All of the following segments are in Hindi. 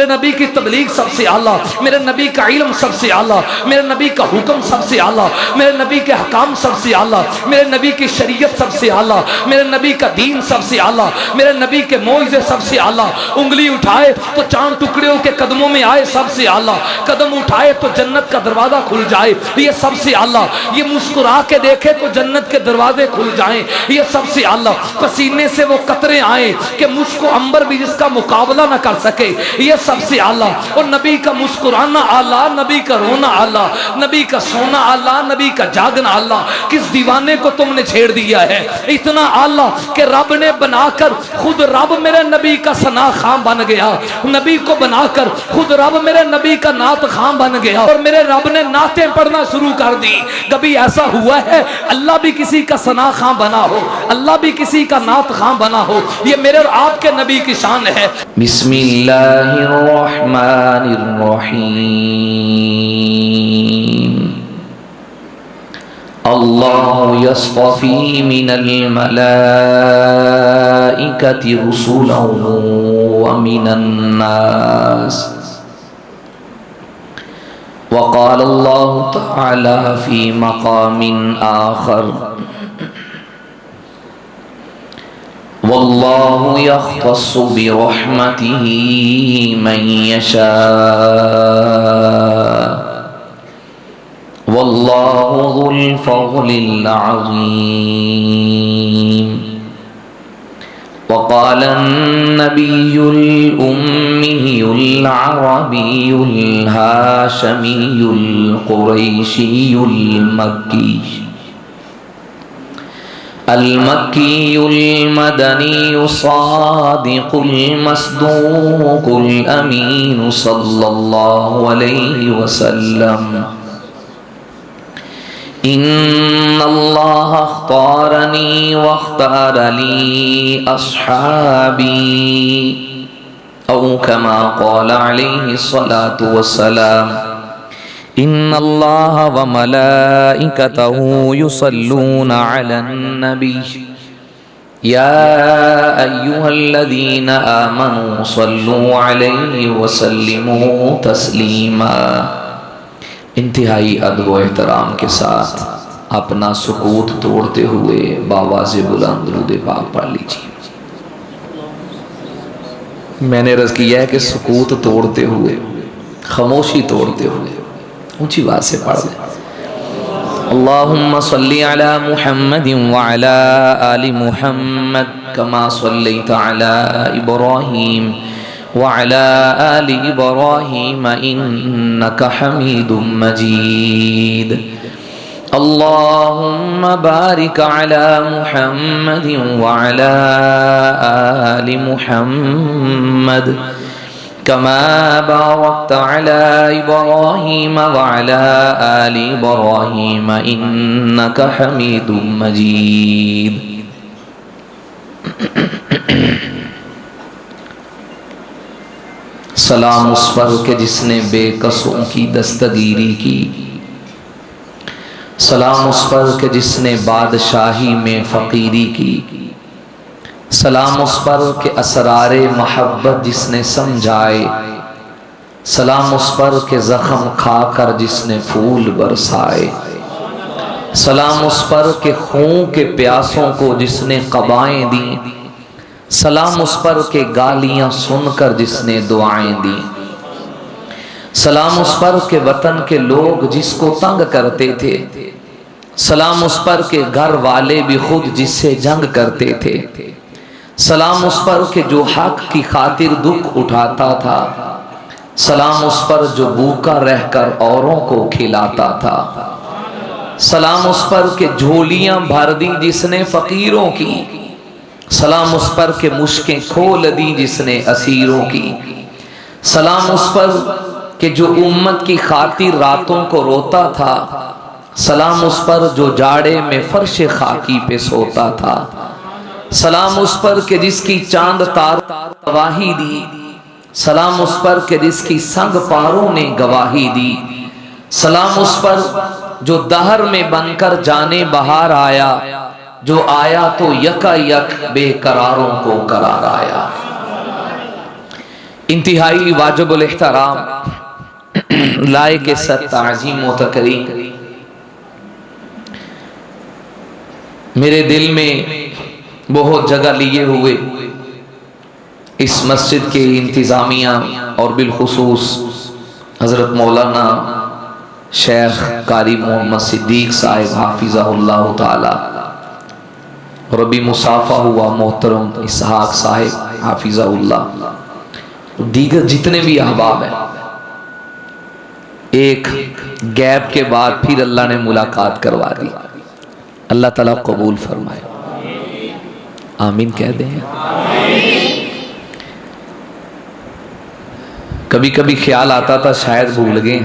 मेरे नबी की तबलीग सबसे आला, मेरे नबी का इल्म सबसे आला, मेरे नबी का हुक्म सबसे आला, मेरे नबी के हकाम सबसे आला, मेरे नबी की शरीयत सबसे आला, मेरे नबी का दीन सबसे आला, मेरे नबी के मौइज़े सबसे आला। उंगली उठाए तो चांद टुकड़ियों के कदमों में आए, सबसे आला। कदम उठाए तो जन्नत का दरवाजा खुल जाए, ये सबसे आला। ये मुस्कुरा के देखे तो जन्नत के दरवाजे खुल जाएं, ये सबसे आला। पसीने से वो कतरे आए कि मुझको अंबर भी जिसका मुकाबला ना कर सके, ये सबसे आला। और नबी का मुस्कुराना आला, नबी का रोना आला, नबी का सोना आला, नबी का जागना आला। किस दीवाने को तुमने छेड़ दिया है, इतना आला कि रब ने बनाकर खुद रब मेरे नबी का सना खां बन गया। नबी को बनाकर खुद रब मेरे नबी का नात खां बन गया और मेरे रब ने नातें पढ़ना शुरू कर दी। कभी ऐसा हुआ है अल्लाह भी किसी का सना खां बना हो, अल्लाह भी किसी का नात खां बना हो? ये मेरे और आपके नबी की शान है। बिस्मिल्लाहिर्रहमानिर्रहीम। अल्लाहु यस्तफ़ी मिनल मलाइकति रुसुलन व मिनन नास। वक़ाल अल्लाहु तआला फ़ी मक़ामिन आख़र वल्लाहु यख़्तस्सु बिरहमतिही मन यशा वल्लाहु ज़ुल फ़ज़्लिल अज़ीम। वक़ाल अन्नबियुल उम्मियुल अरबियुल हाशिमियुल क़ुरैशियुल मक्की अल-मक्कीयुल मदनीयु सादिक़ुल मस्दूक़ुल अमीनु सल्लल्लाहु अलैहि वसल्लम। इन्नल्लाह अख्तारनी वख्तार ली अस्हाबी औ कमा क़ाल अलैहि सलातु वस्सलाम। इन्नल्लाह व मलाइकतहु युसल्लूना अलन नबी या अय्युहल्लज़ीना आमनू सल्लू अलैहि वसल्लिमू तस्लीमा। इंतहाई अदब व एहतराम के साथ अपना सुकूत तोड़ते हुए बावाज़े बुलंद दुरूद पाक पढ़ लीजिए। मैंने अर्ज़ किया है कि सुकूत तोड़ते हुए, खामोशी तोड़ते हुए ऊंची बात से पढ़ लें। अल्लाहुम्मा सल्ली अला मुहम्मदिन व अला आलि मुहम्मद कमा सल्लैता अला इब्राहीम व अला आलि इब्राहीम इन्नका हमीदुम मजीद। अल्लाहुम्मा बारिक अला मुहम्मदिन व अला आलि मुहम्मद कमा बारकता अला इब्राहीम व अला आलि इब्राहीम इन्नका हमीदुम मजीद। सलाम उस पर के जिसने बेकसों की दस्तगीरी की, सलाम उस पर के जिसने बादशाही में फ़कीरी की, सलाम उस पर के असरारे मोहब्बत जिसने समझाए, सलाम उस पर के ज़ख्म खाकर जिसने फूल बरसाए, सलाम उस पर के खून के प्यासों को जिसने क़बाएँ दी, सलाम उस पर के गालियाँ सुनकर जिसने दुआएं दी, सलाम उस पर के वतन के लोग जिसको तंग करते थे, सलाम उस पर के घर वाले भी खुद जिससे जंग करते थे, सलाम उस पर के जो हक की खातिर दुख उठाता था, सलाम उस पर जो भूखा रहकर औरों को खिलाता था, सलाम उस पर के झोलियां भर दी जिसने फकीरों की, सलाम उस पर के मुश्कें खोल दी जिसने असीरों की, सलाम उस पर के जो उम्मत की खातिर रातों को रोता था, सलाम उस पर जो जाड़े में फर्श खाकी पे सोता था, सलाम उस पर के जिसकी चांद तार गवाही दी, सलाम उस पर के जिसकी संग पारों ने गवाही दी, सलाम उस पर जो दहर में बनकर जाने बहार आया, जो आया तो यका यक बेकरारों को करार आया। इंतहाई वाजिबुल एहतराम लायक सत ताज़ीम व तकरीम, मेरे दिल में बहुत जगह लिए हुए इस मस्जिद के इंतज़ामिया और बिलखुसूस हज़रत मौलाना शेख कारी मोहम्मद सिद्दीक साहिब हाफिज़हुल्लाह ताला और अभी मुसाफा हुआ मोहतरम इसहाक साहिब हाफिज़हुल्लाह, दीगर जितने भी अहबाब हैं, एक गैप के बाद फिर अल्लाह ने मुलाकात करवा दी। अल्लाह ताला कबूल फरमाए, आमीन कह दें। कभी कभी ख्याल आता था शायद भूल गए,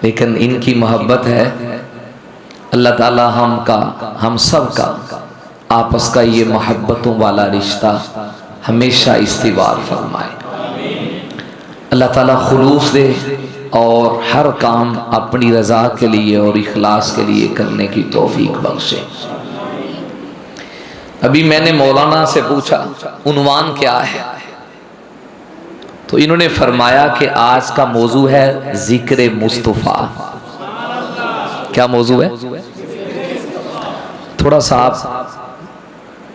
लेकिन इनकी मोहब्बत है। अल्लाह ताला हम सब का आपस का ये मोहब्बतों वाला रिश्ता हमेशा इस्तिवार फरमाए। अल्लाह ताला खुलूस दे और हर काम अपनी रजा के लिए और इखलास के लिए करने की तौफीक बख्शे। अभी मैंने मौलाना से पूछा उन्वान क्या है, तो इन्होंने फरमाया कि आज का मौजू है जिक्र मुस्तफ़ा। क्या मौजू है? थोड़ा सा आप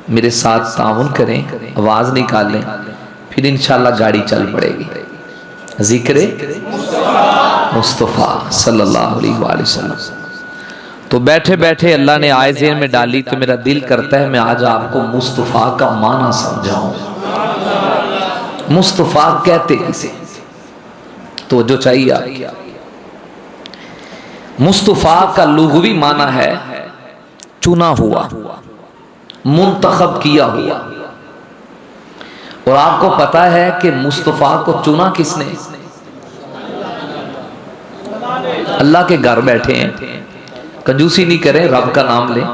मेरे साथ ताउन करें, आवाज निकालें, फिर इंशाल्लाह गाड़ी चल पड़ेगी। जिक्र मुस्तफ़ा सल्लल्लाहु अलैहि वसल्लम। तो बैठे बैठे अल्लाह ने आय ज़हन में डाली, तो मेरा दिल करता है मैं आज आपको मुस्तफ़ा का माना समझाऊं। मुस्तफ़ा कहते किसे, तो जो चाहिए आपकी। मुस्तफ़ा का लुग़वी माना है चुना हुआ, मुंतखब किया हुआ। और आपको पता है कि मुस्तफ़ा को चुना किसने? अल्लाह के घर बैठे हैं, कंजूसी नहीं करें, रब का नाम लें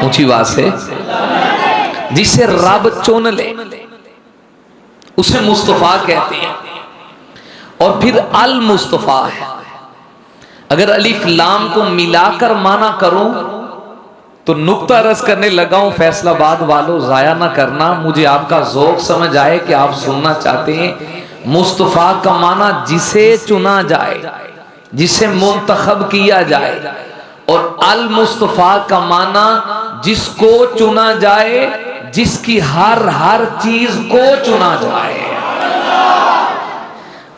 ऊंची आवाज से। जिसे रब चुन ले उसे मुस्तफ़ा कहते हैं। और फिर अल मुस्तफ़ा है। अगर अलिफ लाम को मिलाकर माना करूं तो नुक्ता रस करने लगा हूं, फैसलाबाद वालों जाया ना करना, मुझे आपका ज़ौक़ समझ आए कि आप सुनना चाहते हैं। मुस्तफ़ा का माना जिसे चुना जाए, जिसे मुंतखब किया जाए। और अल मुस्तफ़ा का माना जिसको चुना जाए, जिसकी हर चीज को चुना जाए,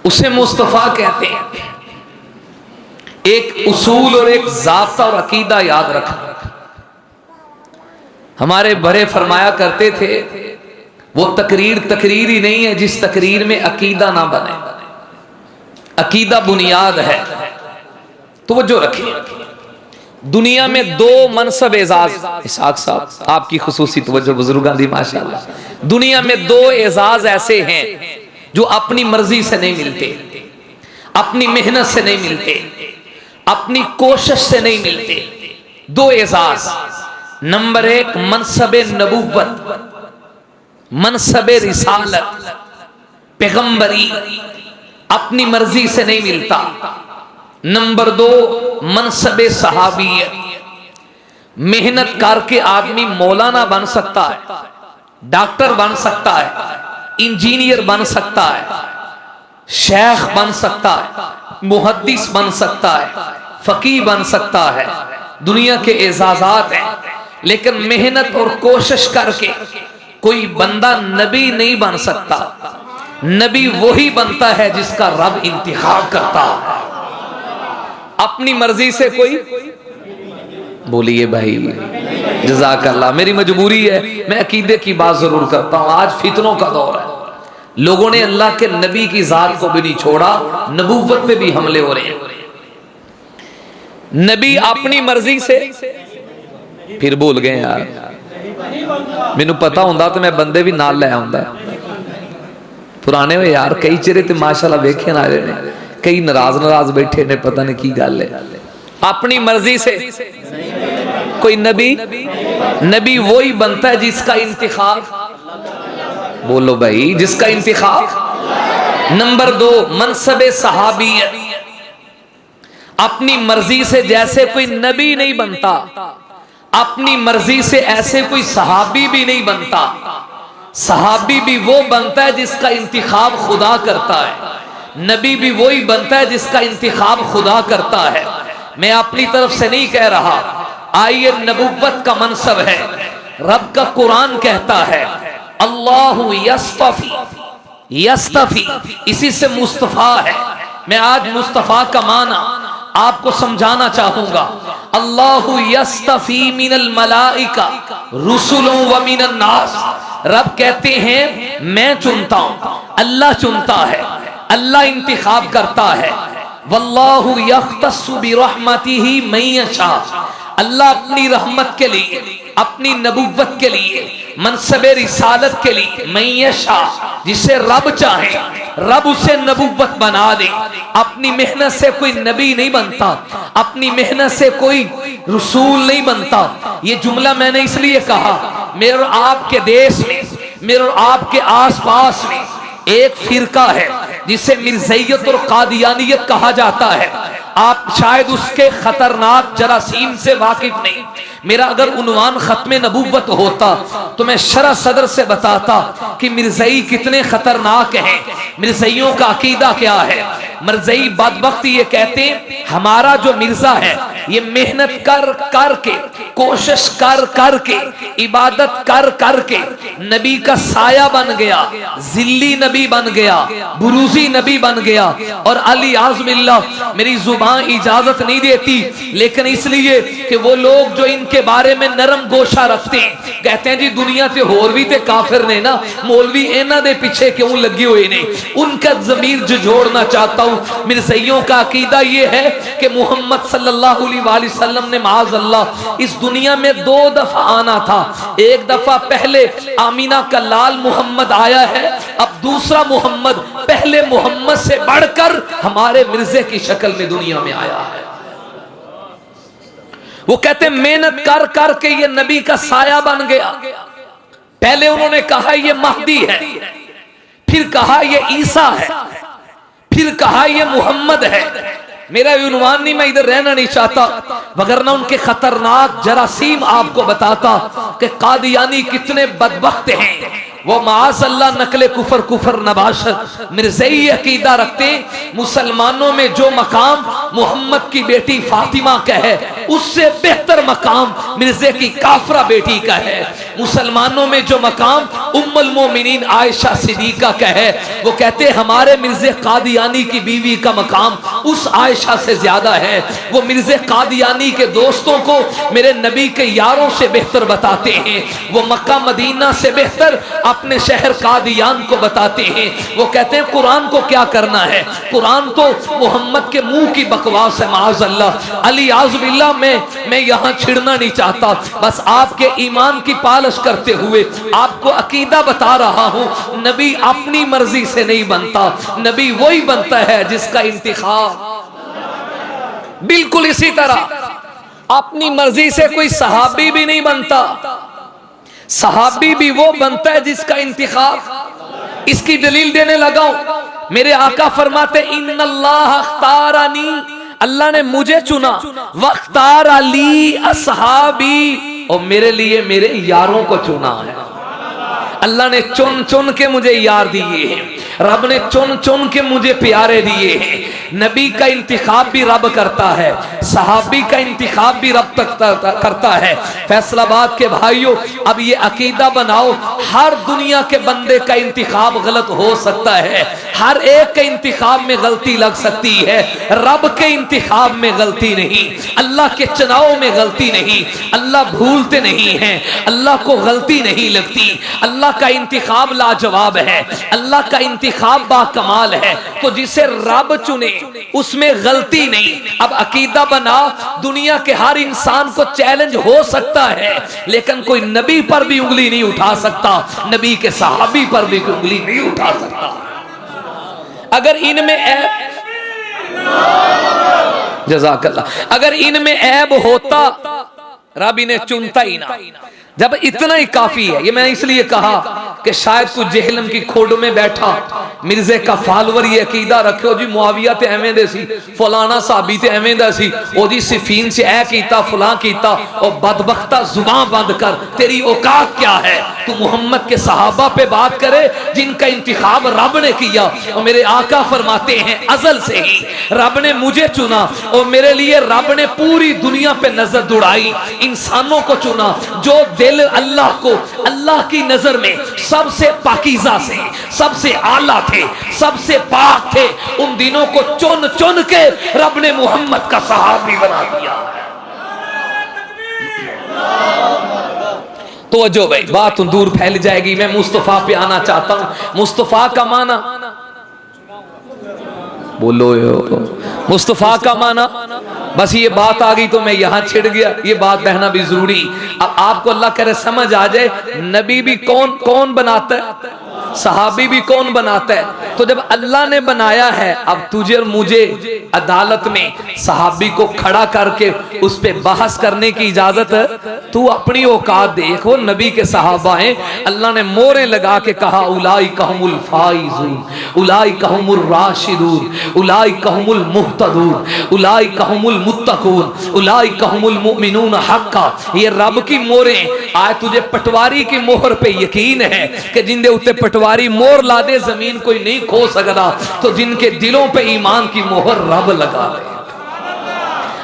उसे मुस्तफ़ा कहते हैं। एक उसूल और एक ज़ाब्ता और अकीदा याद रखना। हमारे बड़े फरमाया करते थे, वो तकरीर ही नहीं है जिस तकरीर में अकीदा ना बने। अकीदा बुनियाद है, तो वो जो रखिए। दुनिया में दो मनसब एजाज, इसहाक साहब आपकी खुसूसी तवज्जो बुजुर्गां दी माशाअल्लाह। दुनिया में दो एजाज ऐसे हैं जो अपनी मर्जी से नहीं मिलते, अपनी मेहनत से नहीं मिलते, अपनी कोशिश से नहीं मिलते। दो एजाज, नंबर एक मनसब नबुव्वत, मनसब रिसालत, पैगंबरी, अपनी मर्जी से नहीं मिलता। नंबर दो मनसब सहाबियत, मेहनत करके आदमी मौलाना बन सकता है, डॉक्टर बन सकता है, इंजीनियर बन सकता है, शेख बन सकता है, मुहद्दिस बन सकता है, फकीह बन सकता है। दुनिया के एजाजात हैं, लेकिन मेहनत और कोशिश करके कोई बंदा नबी नहीं बन सकता। नबी वही बनता है जिसका रब इंतखाब करता है। अपनी मर्जी से कोई, बोलिए भाई जज़ाकल्लाह। मेरी मजबूरी है, मैं अकीदे की बात जरूर करता हूं। आज फितनों का दौर है, लोगों ने अल्लाह के नबी की जात को भी नहीं छोड़ा, नबूवत पे भी हमले हो रहे हैं। नबी अपनी मर्जी से, फिर भूल गए यार, मैनू पता होंदा तो मैं बंदे भी नाल ले आउंदा। पुराने में यार कई चेहरे ते माशाअल्लाह वेखे ना रहे ने, कई नाराज बैठे ने, पता नहीं की गल है। अपनी मर्जी से कोई नबी वही बनता है जिसका इंतिखाब, बोलो भाई, जिसका इंतिखाब। नंबर दो मनसब सहाबियत, अपनी मर्जी से जैसे कोई नबी नहीं बनता, अपनी मर्जी से ऐसे कोई सहाबी भी नहीं बनता। सहाबी भी वो बनता है जिसका इंतिखाब खुदा करता है, नबी भी वही बनता है जिसका इंतिखाब खुदा करता है। मैं अपनी तरफ से नहीं कह रहा, आइए नबुव्वत का मनसब है, रब का कुरान कहता है अल्लाहु यस्तफी, यस्तफी इसी से मुस्तफा है। मैं आज मुस्तफा का माना आपको समझाना चाहूंगा। अल्लाहु यस्तफी मिनल मलाइका रुसुलों व मिनन नास। रब कहते हैं मैं चुनता हूं, अल्लाह चुनता है, अल्लाह इंतिखाब करता है। वल्लाहु यख्तस्सु बिरहमतिही मन यशा। अल्लाह अपनी रहमत के लिए, अपनी नबुव्वत के लिए, मनसबे रिसालत के लिए मन यशा, जिसे रब चाहे रब उसे नबुव्वत बना दे। अपनी मेहनत से कोई नबी नहीं बनता, अपनी मेहनत से कोई रसूल नहीं बनता। ये जुमला मैंने इसलिए कहा, मेरे और आपके देश में, मेरे और आपके आसपास में एक फिरका है जिसे मिर्ज़इयत और कादियानियत कहा जाता है। आप शायद उसके खतरनाक जरासीम से वाकिफ नहीं। मेरा अगर उन्वान खत्मे नबुव्वत होता तो मैं शरह सदर से बताता कि मिर्ज़ई कितने खतरनाक हैं, मिर्ज़इयों का अकीदा क्या है। मिर्ज़ई बदबख्त ये कहते हैं हमारा जो मिर्ज़ा है ये मेहनत कर कर के, कोशिश कर कर के, इबादत कर कर के नबी का साया बन गया, जिल्ली नबी बन गया, बुरूजी नबी बन गया। और अली आज़मिल्ला मेरी जुबान इजाजत नहीं देती, लेकिन इसलिए कि वो लोग जो इनके बारे में नरम गोशा रखते हैं, कहते हैं जी दुनिया से होर भी ते काफिर ने ना, मौलवी इन्हां दे पीछे क्यों लगे हुए ने। उनका ज़मीर जोड़ना चाहता हूं। मिर्ज़इयों का अकीदा ये है कि मोहम्मद सल्लल्लाहु अलैहि वसल्लम ने माज़अल्लाह इस दुनिया में 2 दफा आना था। एक दफा पहले आमीना का लाल मोहम्मद आया है, अब दूसरा मोहम्मद पहले मोहम्मद से बढ़कर हमारे मिर्जे की शक्ल में दुनिया में आया है। वो कहते मेहनत कर कर के ये नबी का साया बन गया। पहले उन्होंने कहा ये महदी है, फिर कहा ये ईसा है, फिर कहा ये मोहम्मद है। मेरा उन्वान नहीं, मैं इधर रहना नहीं चाहता, वगरना उनके खतरनाक जरासीम आपको बताता कि कादियानी कितने बदबख्त हैं। वो माज़अल्लाह नकले कुफर कुफर नबाशत मिर्ज़ई अकीदा रखते, मुसलमानों में जो मकाम मोहम्मद की बेटी फातिमा का है उससे बेहतर मकाम मिर्ज़े की काफरा बेटी का है। मुसलमानों में जो मकाम उम्मुल मोमिनीन आयशा सिद्दीका का है, वो कहते हमारे मिर्ज़े कादियानी की बीवी का मकाम उस आयशा से ज्यादा है। वो मिर्ज़े कादियानी के दोस्तों को मेरे नबी के यारों से बेहतर बताते हैं। वो मक्का मदीना से बेहतर अपने शहर कादियान को बताते हैं। वो कहते हैं कुरान को क्या करना है, कुरान तो मोहम्मद के मुंह की बकवास है माज़अल्लाह। अली आज़बिल्ला मैं यहाँ छिड़ना नहीं चाहता, बस आपके ईमान की पालिश करते हुए आपको अकीदा बता रहा हूँ। नबी अपनी मर्जी से नहीं बनता, नबी वही बनता है जिसका इंतिखाब। बिल्कुल इसी तरह अपनी मर्जी से कोई सहाबी भी नहीं बनता, सहाबी भी वो बनता है जिसका इंतिखाब। इसकी दलील देने लगा। मेरे आका फरमाते इन्नल्लाह अख्तारनी, अल्लाह ने मुझे चुना, वख्तार अली असहाबी, और मेरे लिए मेरे यारों को चुना है। अल्लाह ने चुन चुन के मुझे यार दिए हैं, रब ने चुन चुन के मुझे प्यारे दिए हैं। नबी का इंतिखाब भी रब करता है, सहाबी का इंतिखाब भी रब तक करता है। फैसलाबाद के भाइयों, अब ये अकीदा बनाओ, हर दुनिया के बंदे का इंतिखाब गलत हो सकता है, हर एक के इंतिखाब में गलती लग सकती है, रब के इंतिखाब में गलती नहीं, अल्लाह के चुनाव में गलती नहीं। अल्लाह भूलते नहीं हैं, अल्लाह को गलती नहीं लगती। अल्लाह का इंतिखाब लाजवाब है, अल्लाह का इंतिखाब बाकमाल है। तो जिसे रब चुने उसमें गलती नहीं। अब अकीदा बना, दुनिया के हर इंसान को चैलेंज हो सकता है, लेकिन कोई नबी पर भी उंगली नहीं उठा सकता, नबी के सहाबी पर भी उंगली नहीं उठा सकता। अगर इनमें ऐब, जज़ाकल्लाह, अगर इनमें ऐब होता रब इन्हें चुनता ही ना। जब इतना ही काफी है। ये मैंने इसलिए कहा कि शायद तू जेहलम की खोड में बैठा मिर्जे का फालवर ये अकीदा रखो जी मुआविया ते एवें दे सी, फलाना साहबी ते एवें दा सी, ओ जी सिफीन से ऐ कीता फलां कीता, और बदबख्ता जुबान बंद कर, तेरी औकात क्या है? तू मोहम्मद के सहाबा पे बात करे जिनका इंतखाब रब ने किया। और मेरे आका फरमाते हैं अजल से ही रब ने मुझे चुना, और मेरे लिए रब ने पूरी दुनिया पे नजर दौड़ाई, इंसानों को चुना जो दिल अल्लाह को अल्लाह की नजर में सबसे पाकीज़ा से, सबसे आला थे, सबसे पाक थे, उन दिनों को चुन चुन के रब ने मोहम्मद का सहाबी बना दिया। तो जो भाई बात दूर फैल जाएगी, मैं मुस्तफा पे आना चाहता हूं। मुस्तफा का माना बोलो यो, मुस्तफा का माना, बस ये बात आ गई तो मैं यहां छिड़ गया, ये बात कहना भी जरूरी। अब आपको अल्लाह करे समझ आ जाए, नबी भी कौन कौन बनाता है, सहाबी भी कौन बनाता है। तो जब अल्लाह ने बनाया है, अब तुझे और मुझे अदालत में सहाबी को खड़ा करके उस पे बहस करने की इजाजत है? तू अपनी औकात देख, वो नबी के सहाबा हैं, अल्लाह ने मोहरें लगा के कहा उलाई कहमुल फाइजून, उलाई कहमुल राशिदून, उलाई कहमुल मुहतदून, उलाई कहमुल मुत्तकून, उलाई कहमुल मुमिनून हक्का। ये रब की मोहरें। आज तुझे पटवारी की मोहर पे यकीन है कि जिंदे उत्ते पटवारी मोहर ला दे जमीन कोई नहीं खो सकता, तो जिनके दिलों पे ईमान की मोहर रब लगा दे।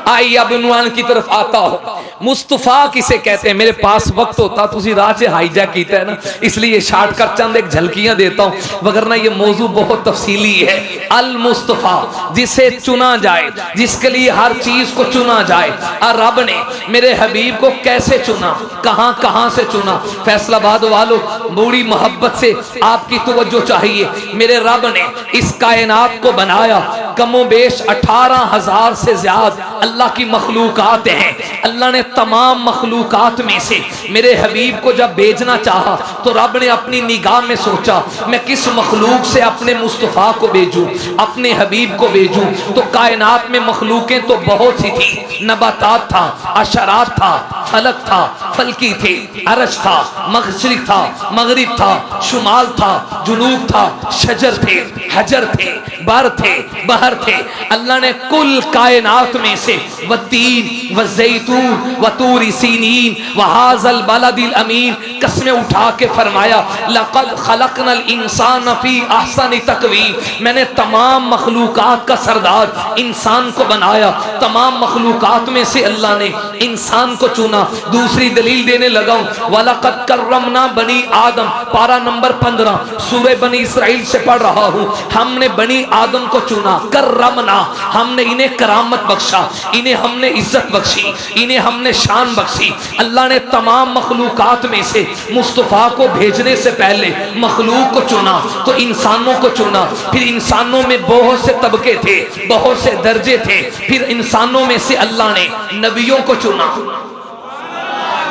आई अब उन्वान की तरफ आता हो, मुस्तफा किसे कहते हैं? मेरे पास वक्त होता तुझी राह से हाईजैक कीता है ना, इसलिए शार्ट कर चंद एक झलकियां देता हूं, वगरना ये मौजू बहुत तफसीली है। अल मुस्तफा, जिसे चुना जाए, जिसके लिए हर चीज को चुना जाए। और रब ने मेरे हबीब को कैसे चुना, कहां कहां से चुना? फैसलाबाद वालों, बड़ी मोहब्बत से आपकी तवज्जो चाहिए। मेरे रब ने इस कायनात को बनाया, कमो बेश 18,000 से ज्यादा अल्लाह की मखलूकात हैं। अल्लाह ने तमाम मखलूकात में से मेरे हबीब को जब भेजना चाहा, तो रब ने अपनी निगाह में सोचा मैं किस मखलूक से अपने मुस्तफ़ा को भेजूं, अपने हबीब को भेजूं। तो कायनात में मखलूकें तो बहुत सी थी, नबातात था, अशरात था, फलक था, फलकी थे, अरश था, मशरिक था, मगरिब था, शुमाल था, जुनूब था, शजर थे, हजर थे, बर थे, बहर थे। अल्लाह ने कुल कायनात में से वतीन व ज़ैतून व तूर सीनीन व हाज़ल बलदिल अमीन कसमें उठा के फरमाया लक़द खलक़नल इंसान फी अहसनि तक़वीम। मैंने तमाम मखलूकात का सरदार इंसान को बनाया, तमाम मखलूकात में से अल्लाह ने इंसान को चुना। दूसरी दलील देने लगा हूं, वलक़द कर्रमना बनी आदम, पारा नंबर 15 सूरह बनी इसराइल से पढ़ रहा हूं। हमने बनी आदम को चुना, कर्रमना, हमने इन्हें करामत बख्शा, इन्हें हमने इज्जत बख्शी, इन्हें हमने शान बख्शी। अल्लाह ने तमाम मखलूकात में से मुस्तफ़ा को भेजने से पहले मखलूक को चुना, तो इंसानों को चुना। फिर इंसानों में बहुत से तबके थे, बहुत से दर्जे थे। फिर इंसानों में से अल्लाह ने नबियों को चुना,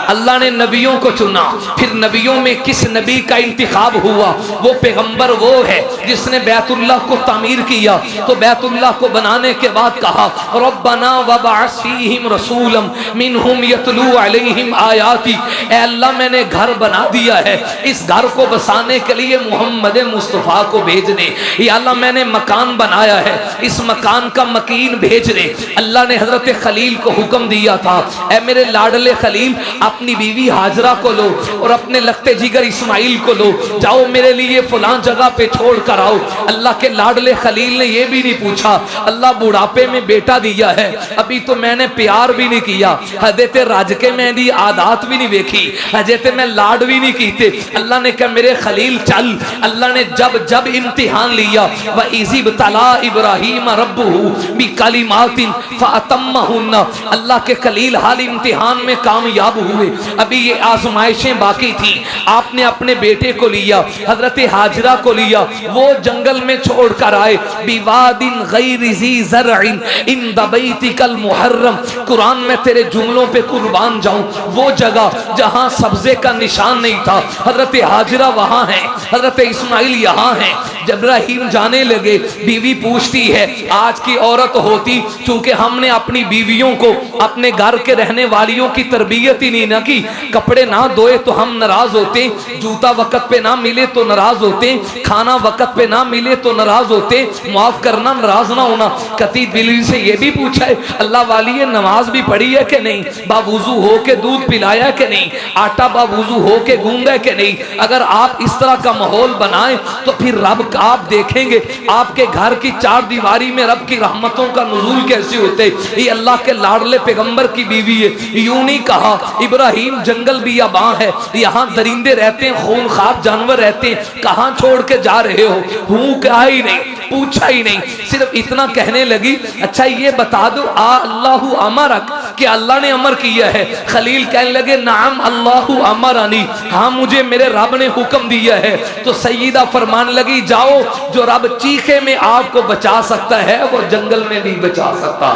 अल्लाह ने नबियों को चुना। फिर नबियों में किस नबी का इंतिखाब हुआ? वो पैगंबर वो है जिसने बैतुल्लाह को तामीर किया। तो बैतुल्लाह को बनाने के बाद कहा रब्बना वबअस फीहिम रसूलम मिनहुम यतलू अलैहिम आयाती। ऐ अल्लाह मैंने घर बना दिया है, इस घर को बसाने के लिए मोहम्मद मुस्तफ़ा को भेजने। या अल्लाह मैंने मकान बनाया है, इस मकान का मकीन भेजने। अल्लाह ने हजरत खलील को हुक्म दिया था, ऐ मेरे लाडले खलील अपनी बीवी हाजरा को लो और अपने लगते जिगर इस्माइल को लो, जाओ मेरे लिए फलां जगह पे छोड़ कर आओ। अल्लाह के लाडले खलील ने यह भी नहीं पूछा, अल्लाह बुढ़ापे में बेटा दिया है, अभी तो मैंने प्यार भी नहीं किया, हजरत राज के मेहंदी आदात भी नहीं देखी, हजरत मैं लाड भी नहीं कीते। अल्लाह ने कहा मेरे खलील चल। अल्लाह ने जब जब इम्तिहान लिया, वह इज़िब तला इब्राहीम रब्बुहु बिकलिमातिन फअतम्महुन्ना। अल्लाह के खलील हाल इम्तिहान में कामयाब हुए, अभी ये आजमाइशें बाकी थी। आपने अपने बेटे को लिया, हजरत हाजरा को लिया, वो जंगल में छोड़ कर आए। बिवादिन गैरि ज़ी ज़रइन इंद बैतिकल मुहर्रम। कुरान में तेरे जुमलों पे कुर्बान जाऊं, वो जगह जहां सब्जे का निशान नहीं था, हजरत हाजरा वहां है, हजरत इस्माइल यहाँ है। इब्राहीम जाने लगे, बीवी पूछती है, आज की औरत होती, चूंकि हमने अपनी बीवियों को अपने घर के रहने वालियों की तरबियत ही नहीं ना की, कपड़े ना धोए तो हम नाराज होते, जूता वक्त पे ना मिले तो नाराज होते, खाना वक्त पे ना मिले तो नाराज होते, माफ करना नाराज ना होना। कती बीवी से ये भी पूछा है, अल्लाह वाली है नमाज भी पढ़ी है कि नहीं, बावुजू हो के दूध पिलाया कि नहीं, आटा बावुजू हो के गूंदा कि नहीं। अगर आप इस तरह का माहौल बनाएं तो फिर रब आप देखेंगे आपके घर की चार दीवारी में रब की रहमतों का नुज़ूल कैसे होते। ये अल्लाह के लाडले पैगंबर की बीवी है। यूं नहीं कहा इब्राहीम जंगल बियाबां है, यहाँ दरिंदे रहते हैं, खूनखार जानवर रहते हैं, कहाँ छोड़ के जा रहे हो। हूँ कहा ही नहीं, पूछा ही नहीं, सिर्फ इतना कहने लगी, अच्छा ये बता दो अल्लाहु अमरक, कि अल्लाह ने अमर किया है। खलील कहने लगे नाम अल्लाहु अमरनी, हाँ मुझे मेरे रब ने हुक्म दिया है। तो सईदा फरमान लगी, जाओ जो रब चीखे में आपको बचा सकता है वो जंगल में नहीं बचा सकता।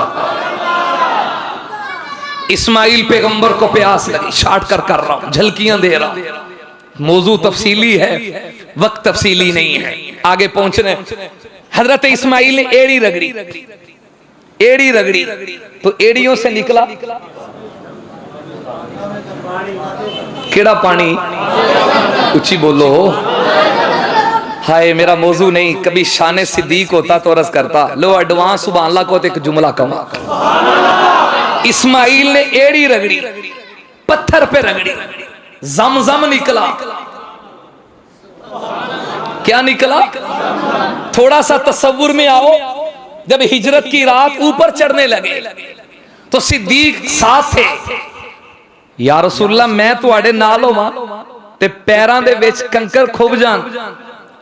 इस्माइल पैगंबर को प्यास लगी, शार्ट कर रहा हूं, झलकियां दे रहा हूं, मौजू तफसीली है, वक्त तफसीली नहीं है, आगे पहुंचने। हजरत इस्माइल ने एड़ी रगड़ी, एड़ी रगड़ी तो एड़ियों से निकला केड़ा पानी, ऊंची बोलो। हाय मेरा मौजू नहीं, कभी शान सिद्दीक होता तो रस करता। लो एडवांस सुभान अल्लाह को तो एक जुमला कमा। इस्माइल ने एड़ी रगड़ी, पत्थर पे रगड़ी, जमजम निकला। क्या निकला? थोड़ा सा तसव्वुर में आओ, जब हिजरत की रात ऊपर चढ़ने लगे तो सिद्दीक साथ थे। या रसूलल्लाह मैं तुहाडे नाल होवां ते पैरां दे विच कंकर खुब जान,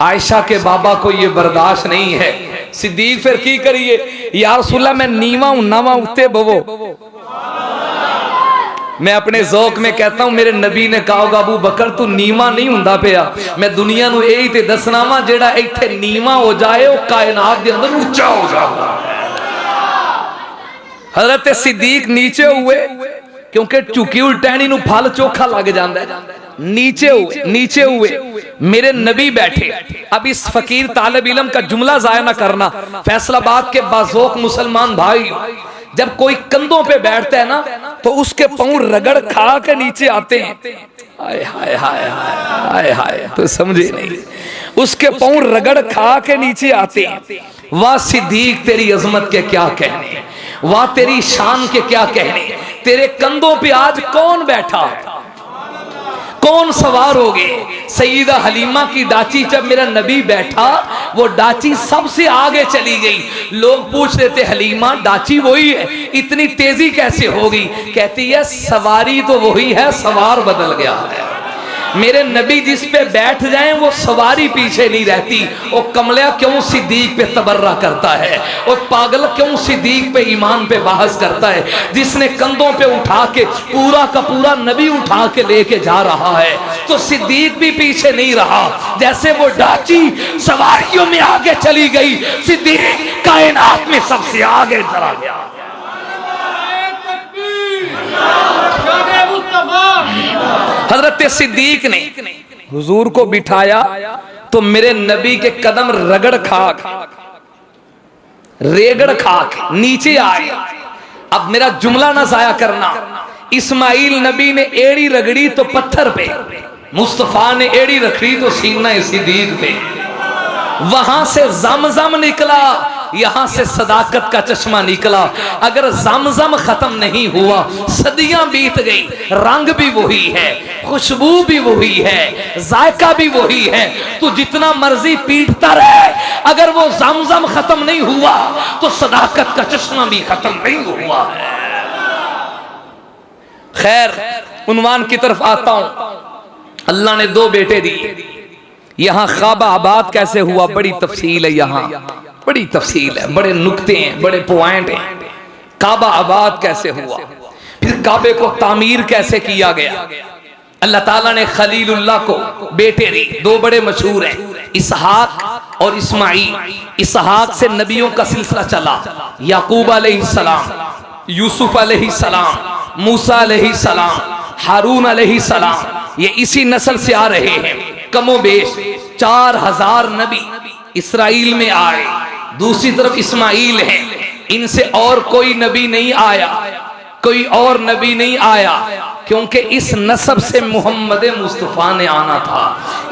आयशा के बाबा को ये बर्दाश्त नहीं है। सिद्दीक फिर की करिए, या रसूलल्लाह मैं नीवा हुन्ना वा, उत्ते बवो। मैं अपने ज़ौक में कहता हूं, मेरे नबी ने कहा अबू बकर तू नीवा नहीं हुंदा पिया, मैं दुनिया नूं यही ते दसना वा जेड़ा इत्थे नीवा हो जाए वो कायनात दे अंदर ऊंचा हो जाता है। हजरत सिद्दीक नीचे हुए क्योंकि झुकी हुई टहनी नूं फल चोखा लग जाता है। नीचे हुए, नीचे हुए, मेरे नबी बैठे। अब इस फकीर तालिब इल्म का जुमला जाया ना करना। फैसलाबाद के बाज़ौक मुसलमान भाई, जब कोई कंधों पे बैठता है ना तो उसके पांव रगड़ खा के नीचे आते हैं। हाय हाय हाय हाय हाय, तो समझे नहीं, उसके पांव रगड़ खा के नीचे आते हैं। वाह सिद्दीक तेरी अजमत के क्या कहने, वाह तेरी शान के क्या कहने। तेरे कंधों पे आज कौन बैठा है, कौन सवार हो गए। सईदा हलीमा की डाची जब मेरा नबी बैठा, वो डाची सबसे आगे चली गई। लोग पूछ रहे थे हलीमा डाची वही है, इतनी तेजी कैसे होगी? कहती है सवारी तो वही है, सवार बदल गया है। मेरे नबी जिस पे बैठ जाएं वो सवारी पीछे नहीं रहती। वो कमलिया क्यों सिद्दीक पे तबर्रा करता है, और पागल क्यों सिद्दीक पे ईमान पे बहस करता है, जिसने कंधों पे उठा के पूरा का पूरा नबी उठा के लेके जा रहा है। तो सिद्दीक भी पीछे नहीं रहा। जैसे वो डाची सवारियों में आगे चली गई, सिद्दीक कायनात में सबसे आगे चला गया। हजरत सिद्दीक ने हुजूर को बिठाया तो मेरे नबी के कदम रगड़ खाक, रेगड़ खाक नीचे आए। अब मेरा जुमला ना जाया करना। इस्माइल नबी ने एड़ी रगड़ी तो पत्थर पे, मुस्तफा ने एड़ी रखी तो सीना सिद्दीक पे। वहां से जमजम निकला, यहां से सदाकत का चश्मा निकला। अगर जमजम खत्म नहीं हुआ, सदियां बीत गई, रंग भी वही है, खुशबू भी वही है, जायका भी वही है। तू जितना मर्जी पीटता रहे, अगर वो जमजम खत्म नहीं हुआ तो सदाकत का चश्मा भी खत्म नहीं हुआ है। खैर, उन्वान की तरफ आता हूं। अल्लाह ने दो बेटे दिए। यहां ख्वाबा आबाद कैसे हुआ, बड़ी तफसील है, यहां बड़ी तफसील है, बड़े नुक्ते हैं, बड़े पॉइंट हैं। काबा आबाद कैसे हुआ, फिर काबे को तामीर कैसे किया गया। अल्लाह ताला ने खलीलुल्लाह को बेटे दिए, दो बड़े मशहूर हैं, इसहाक और इस्माईल। इसहाक से नबियों का सिलसिला चला, याकूब अलैहिस्सलाम, यूसुफ अलैहिस्सलाम, मूसा अलैहिस्सलाम, हारून अलैहिस्सलाम, ये इसी नस्ल से आ रहे हैं। कमोबेश 4000 नबी इसराइल में आए, दूसरी तरफ इस्माइल है, इनसे और कोई नबी नहीं आया, कोई और नबी नहीं आया, क्योंकि इस नस्ब से मोहम्मद मुस्तफ़ा ने आना था।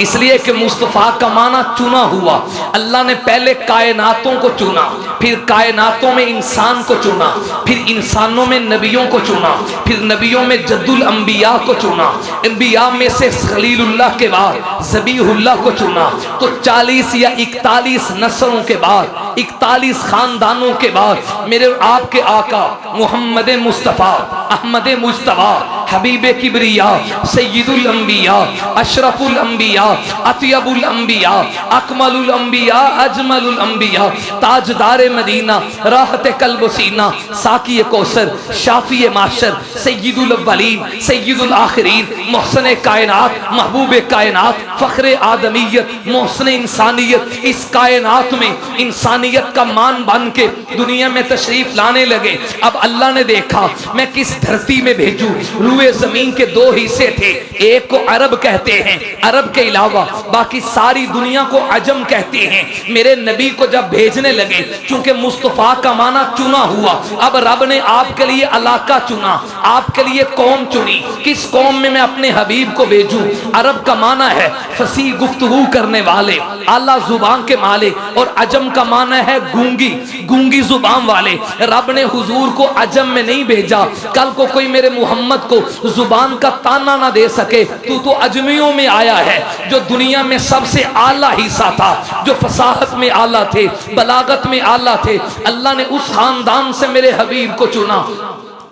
इसलिए कि मुस्तफ़ा का माना चुना हुआ। अल्लाह ने पहले कायनातों को चुना, फिर कायनातों में इंसान को चुना, फिर इंसानों में नबियों को चुना, फिर नबियों में जद्दुल अंबिया को चुना, अंबिया में से खलीलुल्लाह के बाद ज़बीहुल्लाह को चुना। तो 40 या 41 नस्लों के बाद, 41 खानदानों के बाद मेरे आपके आका मोहम्मद मुस्तफ़ा अहमद मुस्तफ़ा हबीबे किबरिया सय्यिदुल अंबिया अशरफुल अंबिया अतयबुल अंबिया अकमलुल अंबिया अजमलुल अंबिया ताजदार मदीना राहत कल्ब सीना साकी कौसर शाफी माशर सय्यिदुल अव्वलीन सय्यिदुल आखिरीन मोहसन कायनात महबूब कायनात फ़ख्र आदमियत मोहसन इंसानियत, इस कायनात में इंसानियत का मान बन के दुनिया में तशरीफ लाने लगे। अब अल्लाह ने देखा मैं किस धरती में भेजूं। रूए जमीन के 2 हिस्से थे, एक को अरब कहते हैं, अरब के अलावा बाकी सारी दुनिया को अजम कहते हैं। मेरे नबी को जब भेजने लगे, चूंकि मुस्तफ़ा का माना चुना हुआ, अब रब ने आपके लिए इलाका चुना, आपके लिए कौम चुनी। किस कौम में मैं अपने हबीब को भेजूं? अरब का माना है फसीह गुफ्तगू करने वाले, आला जुबान के मालिक, और अजम का माना है गूंगी, गूंगी जुबान वाले। रब ने हुजूर को अजम में नहीं भेजा, कल को कोई मेरे मोहम्मद को जुबान का ताना ना दे सके, तू तो अजमियों में आया है, जो दुनिया में सबसे आला हिस्सा था, जो फसाहत में आला थे, बलागत में आला थे। अल्लाह ने उस खानदान से मेरे हबीब को चुना।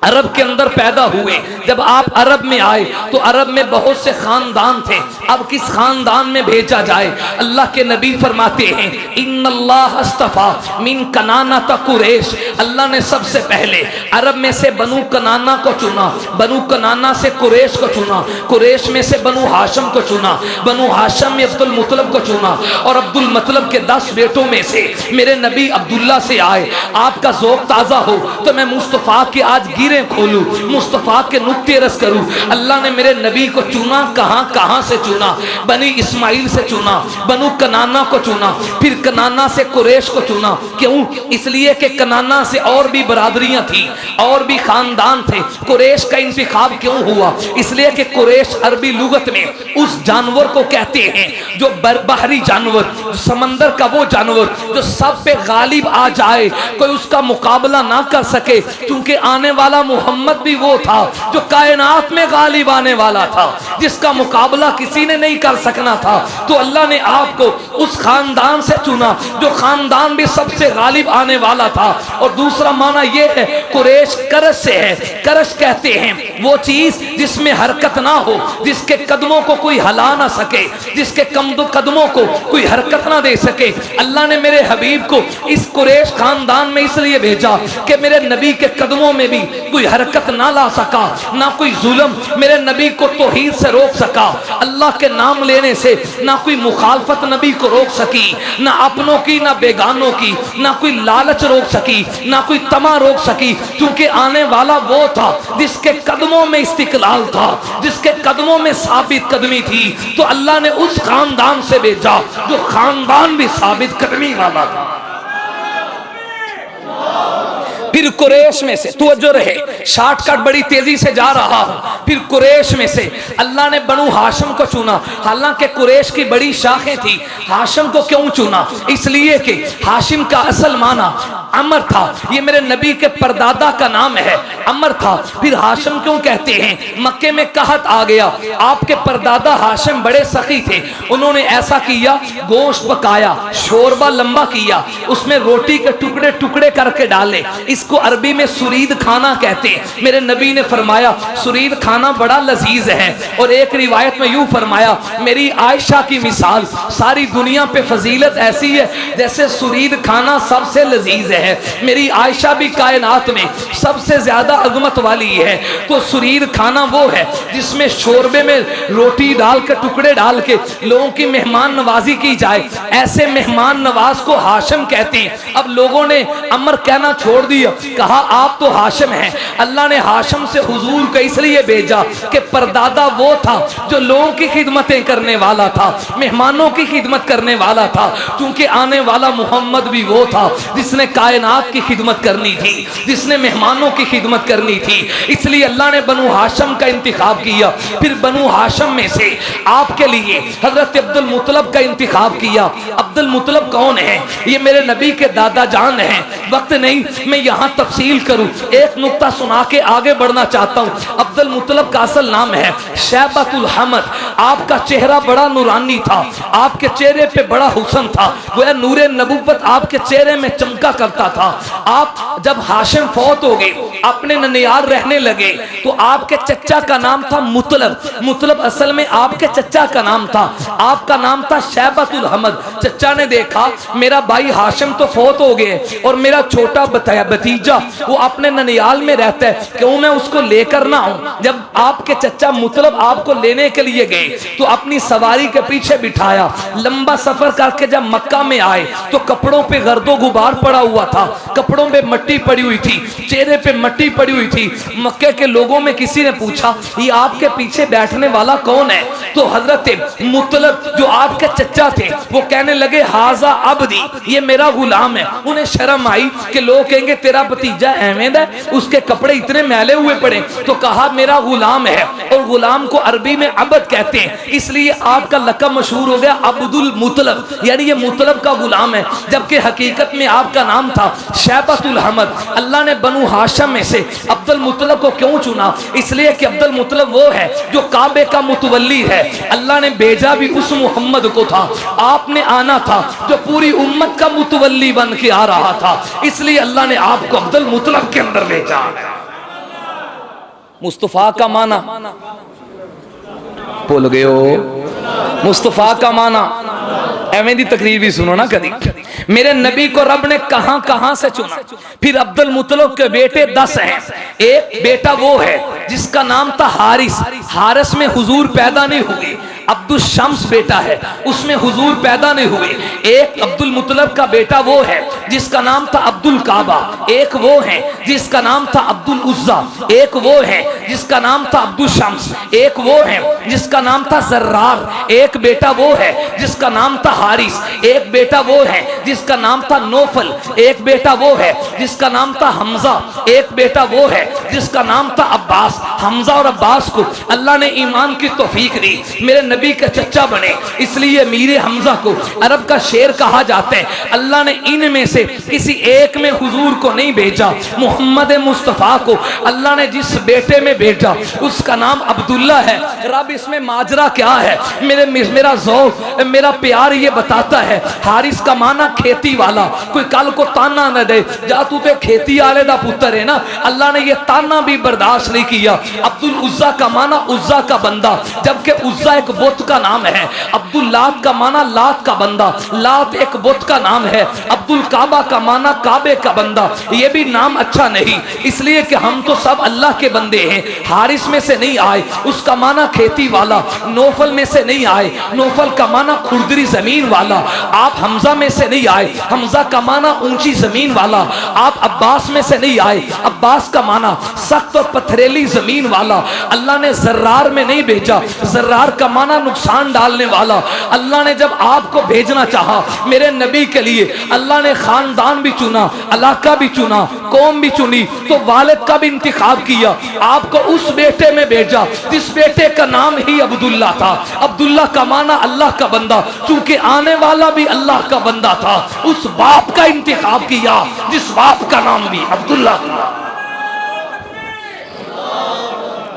अरब के अंदर पैदा हुए, जब आप अरब में आए तो अरब में बहुत से खानदान थे। अब किस खानदान में भेजा जाए? अल्लाह के नबी फरमाते हैं इन्नल्लाह अस्तफा मिन कनाना ता कुरैश, अल्लाह ने सबसे पहले अरब में से बनु कनाना को चुना, बनु कनाना से कुरैश को चुना, कुरैश में से बनु हाशम को चुना, बनु हाशम में अब्दुल मुतलब को चुना, और अब्दुल मुतलब के 10 बेटों में से मेरे नबी अब्दुल्ला से आए। आपका ज़ौक़ ताज़ा हो तो मैं मुस्तफ़ा के आज गिरे खोलूं, मुस्तफ़ा के नुक्ते रस करूं। अल्लाह ने मेरे नबी को चुना, कहां से चुना? बनी इस्माइल से चुना, बनु कनाना को चुना, फिर कनाना से कुरैश को चुना। क्यों? इसलिए कि कनाना से और भी बरादरियां थी, और भी खानदान थे। कुरैश का इंतखाब क्यों हुआ? इसलिए कि कुरैश अरबी लुगत में उस जानवर को कहते हैं जो बहरी जानवर, समंदर का वो जानवर जो सब पे गालिब आ जाए, कोई उसका मुकाबला ना कर सके, क्योंकि आने वाला मोहम्मद भी वो था जो कायनात में गालिब आने वाला था, जिसका मुकाबला किसी ने नहीं कर सकना था। तो अल्लाह ने आपको उस खानदान से चुना जो खानदान भी सबसे गालिब आने वाला था। और दूसरा माना यह है कुरैश करश से है। करश कहते हैं वो चीज जिसमें हरकत ना हो, जिसके कदमों को कोई हिला ना सके, जिसके कदमों को कोई हरकत ना दे सके। अल्लाह ने मेरे हबीब को इस कुरैश खानदान में इसलिए भेजा कि मेरे नबी के कदमों में भी कोई हरकत ना ला सका, ना कोई जुल्म मेरे नबी को तौहीद से रोक सका, अल्लाह के नाम लेने से ना कोई मुखालफत नबी को रोक सकी, ना अपनों की ना बेगानों की, ना कोई लालच रोक सकी, ना कोई तमा रोक सकी, क्योंकि आने वाला वो था जिसके कदमों में इस्तिकलाल था, जिसके कदमों में साबित कदमी थी। तो अल्लाह ने उस खानदान से भेजा जो खानदान भी साबित कदमी वाला था। फिर कुरैश में से, तवज्जो रहे, शॉर्टकट बड़ी तेजी से जा रहा हूं। फिर कुरैश में से अल्लाह ने बनु हाशिम को चुना। हालांकि कुरैश की बड़ी शाखें थी। हाशिम को क्यों चुना? इसलिए कि हाशिम का असल माना अमर था। ये मेरे नबी के परदादा का नाम है, अमर था। फिर हाशिम क्यों कहते हैं? मक्के में कहत आ गया, आपके परदादा हाशिम बड़े सखी थे। उन्होंने ऐसा किया, गोश्त पकाया, शोरबा लंबा किया, उसमें रोटी के टुकड़े टुकड़े करके डाले। इसको अरबी में सुरीद खाना कहते हैं। मेरे नबी ने फरमाया सुरीद खाना बड़ा लजीज है। और एक रिवायत में यूं फरमाया, मेरी आयशा की मिसाल सारी दुनिया पे फजीलत ऐसी है जैसे सुरीद खाना सबसे लजीज है। है। मेरी आयशा भी कायनात में सबसे ज्यादा अजमत वाली है। तो सुरीर खाना वो है जिसमें शोरबे में रोटी डाल के, टुकड़े डाल के लोगों की मेहमान नवाजी की जाए, ऐसे मेहमान नवाज को हाशिम कहते हैं। अब लोगों ने अमर कहना छोड़ दिया, कहा आप तो हाशिम हैं। अल्लाह ने हाशिम से हुजूर को इसलिए भेजा कि परदादा वो था जो लोगों की खिदमतें करने वाला था, मेहमानों की खिदमत करने वाला था, क्योंकि आने वाला मोहम्मद भी वो था जिसने कायनात की खिदमत करनी थी, जिसने मेहमानों की खिदमत करनी थी। इसलिए अल्लाह ने बनु हाशिम का इंतखाब किया। फिर बनु हाशिम में से आपके लिए हजरत अब्दुल मुत्तलब का इंतखाब किया। अब्दुल मुत्तलब कौन है? ये मेरे नबी के दादा जान हैं। वक्त नहीं मैं यहाँ तफसील करूँ, एक नुक्ता सुना के आगे बढ़ना चाहता हूँ। अब्दुल मुत्तलब का असल नाम है शैबतुल हमद। आपका चेहरा बड़ा नूरानी था, आपके चेहरे पे बड़ा हुस्न था, गोया नूरे नबुव्वत आपके चेहरे में चमका करता था। आप जब हाशिम फौत हो गए, अपने ननियाल रहने लगे, तो आपके चचा का नाम था मुत्तलब। मुत्तलब असल में आपके चचा का नाम था, आपका नाम था शैबतुल हमद। चचा ने देखा मेरा भाई हाशिम तो फौत हो गए और मेरा छोटा भतीजा वो अपने ननियाल में रहता है, क्यों मैं उसको लेकर ना आऊं। जब आपके चचा मुत्तलब आपको लेने के लिए गए तो अपनी सवारी के पीछे बिठाया। लंबा सफर करके जब मक्का में आए तो कपड़ों पे गर्दो गुबार पड़ा हुआ था, कपड़ों पे मट्टी पड़ी हुई थी, चेहरे पे मट्टी पड़ी हुई थी। मक्के के लोगों में किसी ने पूछा ये आपके पीछे बैठने वाला कौन है? तो हजरत मुत्तलब जो आपके चचा थे वो कहने लगे हाजा अब्दी, ये मेरा गुलाम है। उन्हें शर्म आई कि लोग कहेंगे तेरा भतीजा अहमद है, उसके कपड़े इतने मैले हुए पड़े। तो कहा मेरा गुलाम है, और गुलाम को अरबी में अब्द कहते हैं, इसलिए आपका लक़ब मशहूर हो गया अब्दुल मुत्तलब, यानी ये मुत्तलब का गुलाम है, जबकि हकीकत में आपका नाम था शैबतुल हमद। अल्लाह ने बनु हाशिम में से अब्दुल मुत्तलब को क्यों चुना? इसलिए कि अब्दुल मुत्तलब वो है जो काबे का मुतवल्ली है। अल्लाह ने भेजा भी उस मोहम्मद को था, आपने आना था जो पूरी उम्मत का मुतवल्ली बन के आ रहा था, इसलिए अल्लाह ने आपको अब्दुल मुत्तलब के अंदर भेजा। मुस्तफा का माना भूल गए हो? मुस्तफा का माना एवें दी तकरीर भी सुनो ना कभी। मेरे नबी को रब ने कहां कहां से चुना। फिर अब्दुल मुत्तलब के बेटे 10 हैं। एक बेटा वो है जिसका नाम था हारिस, हारिस में हुजूर पैदा नहीं हुए। अब्दुल शम्स बेटा है, उसमें हुजूर पैदा नहीं हुए। एक अब्दुल मुत्तलब का बेटा वो है जिसका नाम था अब्दुल काबा, एक वो है जिसका नाम था अब्दुल उज्जा, एक वो है जिसका नाम था अब्दुल शम्स, एक वो है जिसका नाम था जर्रार, एक बेटा वो है जिसका नाम था हारिस, एक बेटा वो है जिसका नाम था नौफल, एक बेटा वो है जिसका नाम था हमजा, एक बेटा वो है जिसका नाम था अब्बास। हमजा और अब्बास को अल्लाह ने ईमान की तौफीक दी, मेरे नबी के चचा बने, इसलिए मीरे हमजा को अरब का शेर कहा जाता है। अल्लाह ने इनमें से किसी एक में हुजूर को नहीं भेजा, मोहम्मद मुस्तफ़ा को अल्लाह ने जिस बेटे में भेजा उसका नाम अब्दुल्ला है। रब इसमें माजरा क्या है? मेरा ज़ौक़, मेरा प्यार ये बताता है हारिस का माना खेती वाला, कोई कल को ताना न दे जा तू तो खेती वाले दा पुत्र है ना। अल्लाह ने ये ताना भी बर्दाश्त नहीं किया। अब्दुल उज्जा का माना उज्जा का बंदा, जबकि उज्जा एक बुत का नाम है। अब्दुल लात का माना लात का बंदा, लात एक बुत का नाम है। अब्दुल काबा का माना काबे का बंदा, ये भी नाम अच्छा नहीं, इसलिए कि हम तो सब अल्लाह के बंदे हैं। हारिस में से नहीं आए, उसका माना खेती वाला। नौफल में से नहीं आए, नौफल का माना खुरदरी जमीन वाला। आप हमजा में से नहीं आए, हमजा का माना ऊंची जमीन वाला। आप अब्बास में से नहीं आए, अब्बास का माना सख्त और पथरेली जमीन वाला। अल्लाह ने जर्रार में नहीं भेजा, जर्रार का माना नुकसान डालने वाला। अल्लाह ने जब आपको भेजना चाहा मेरे नबी के लिए, अल्लाह ने खानदान भी चुना, इलाका भी चुना, कौम भी चुनी, तो वालिद का भी इंतखाब किया। आपको उस बेटे में भेजा जिस बेटे का नाम ही अब्दुल्ला था। अब्दुल्ला का माना अल्लाह का बंदा, चूंकि आने वाला भी अल्लाह का बंदा था। उस बाप का इंतखाब किया जिस बाप का नाम भी अब्दुल्ला था।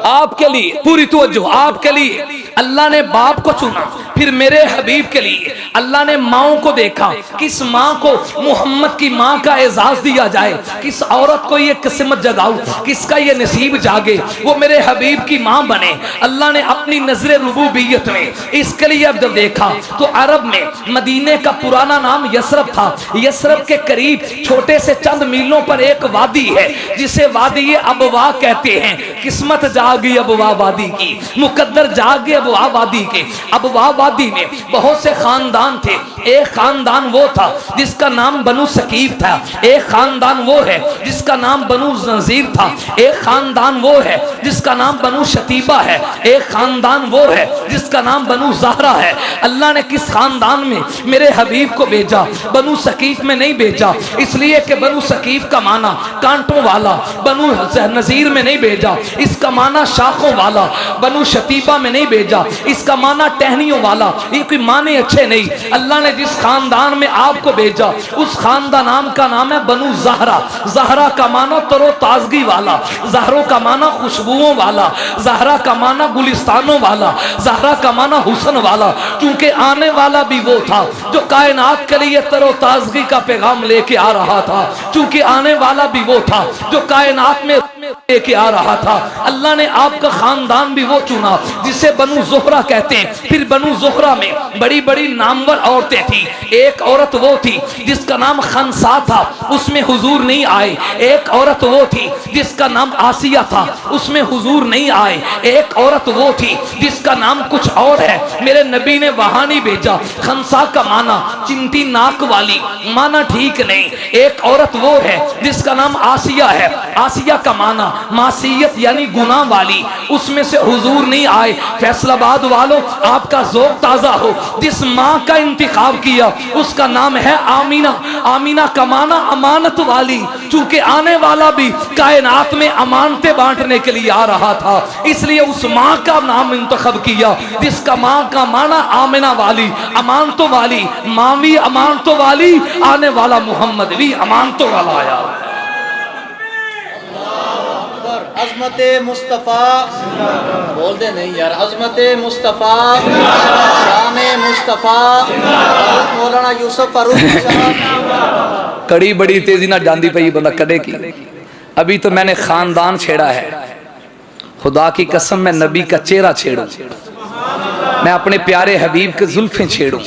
आपके लिए पूरी तवज्जो, आपके लिए अल्लाह ने बाप को चुना। फिर मेरे हबीब के लिए अल्लाह ने माओं को देखा, किस माँ को मोहम्मद की माँ का एजाज दिया जाए, किस औरत को ये किस्मत जगाऊं, किसका ये नसीब जागे वो मेरे हबीब की माँ बने। अल्लाह ने अपनी नजर रुबूबियत में इसके लिए अब जब देखा तो अरब में मदीने का पुराना नाम यसरब था। यसरब के करीब छोटे से चंद मीलों पर एक वादी है जिसे वादी अबवा कहते हैं। किस्मत जागी अबवा वादी की, मुकद्दर जागे अबवा वादी के। अबवा वादी में बहुत से खानदान थे। एक खानदान वो था जिसका नाम बनु सकीफ था, एक खानदान वो है जिसका नाम बनु नजीर था, एक खानदान वो है जिसका नाम बनु शतीबा है, एक खानदान वो है जिसका नाम बनु ज़हरा है। अल्लाह ने किस खानदान में मेरे हबीब को भेजा? बनु सकीफ में नहीं भेजा, इसलिए कि बनु सकीफ का माना कांटों वाला। बनु नजीर में नहीं भेजा, इसका माना शाखों वाला। बनु शतीबा में नहीं भेजा, इसका माना टहनियों वाला। ये कोई माने अच्छे नहीं। अल्लाह ने जिस खानदान में आपको भेजा उस खानदान नाम का नाम है बनु ज़हरा। ज़हरा का माना तरो ताजगी वाला, ज़हरों का माना खुशबुओं वाला, ज़हरा का माना गुलिस्तानों वाला, ज़हरा का माना हुस्न वाला। क्योंकि आने वाला भी वो था जो कायनात के लिए तरो ताजगी का पैगाम लेके आ रहा था। क्योंकि आने वाला भी वो था जो कायनात में लेके आ रहा था। अल्लाह ने आपका खानदान भी वो चुना जिसे बनु ज़ुहरा कहते हैं। फिर बनु ज़ुहरा में बड़ी बड़ी नामवर औरतें थी। एक औरत वो थी जिसका नाम खनसा था, उसमें हुजूर नहीं आए। एक औरत वो थी जिसका नाम आसिया था, उसमें हुजूर नहीं आए। एक औरत वो थी जिसका नाम कुछ और है, मेरे नबी ने वहां नहीं भेजा। खनसा का माना चिंटी नाक वाली, माना ठीक नहीं। एक औरत वो है जिसका नाम आसिया है, आसिया का माना मासियत यानी गुनाह वाली, उसमें से हुजूर नहीं आए। फैसलाबाद वालों आपका ज़ौक़ ताज़ा हो। जिस माँ का इंतखाब किया उसका नाम है आमीना। आमीना का माना अमानत वाली, चूंकि आने वाला भी कायनात में अमानतें बांटने के लिए आ रहा था, इसलिए उस माँ का नाम इंतखाब किया जिसका माँ का माना आमीना वाली, अमानतों वाली। माँ भी अमानतों वाली, आने वाला मोहम्मद भी अमानतों वाला आया। अज़मते मुस्तफ़ा बोल दे नहीं यार, अज़मते मुस्तफ़ा, शाने मुस्तफ़ा, मौलाना यूसुफ फारूक साहब। कड़ी बड़ी तेजी ना जाती पई बंदा कदे की। अभी तो मैंने खानदान छेड़ा है, खुदा की कसम मैं नबी का चेहरा छेड़ूं, मैं अपने प्यारे हबीब के जुल्फें छेड़ूं,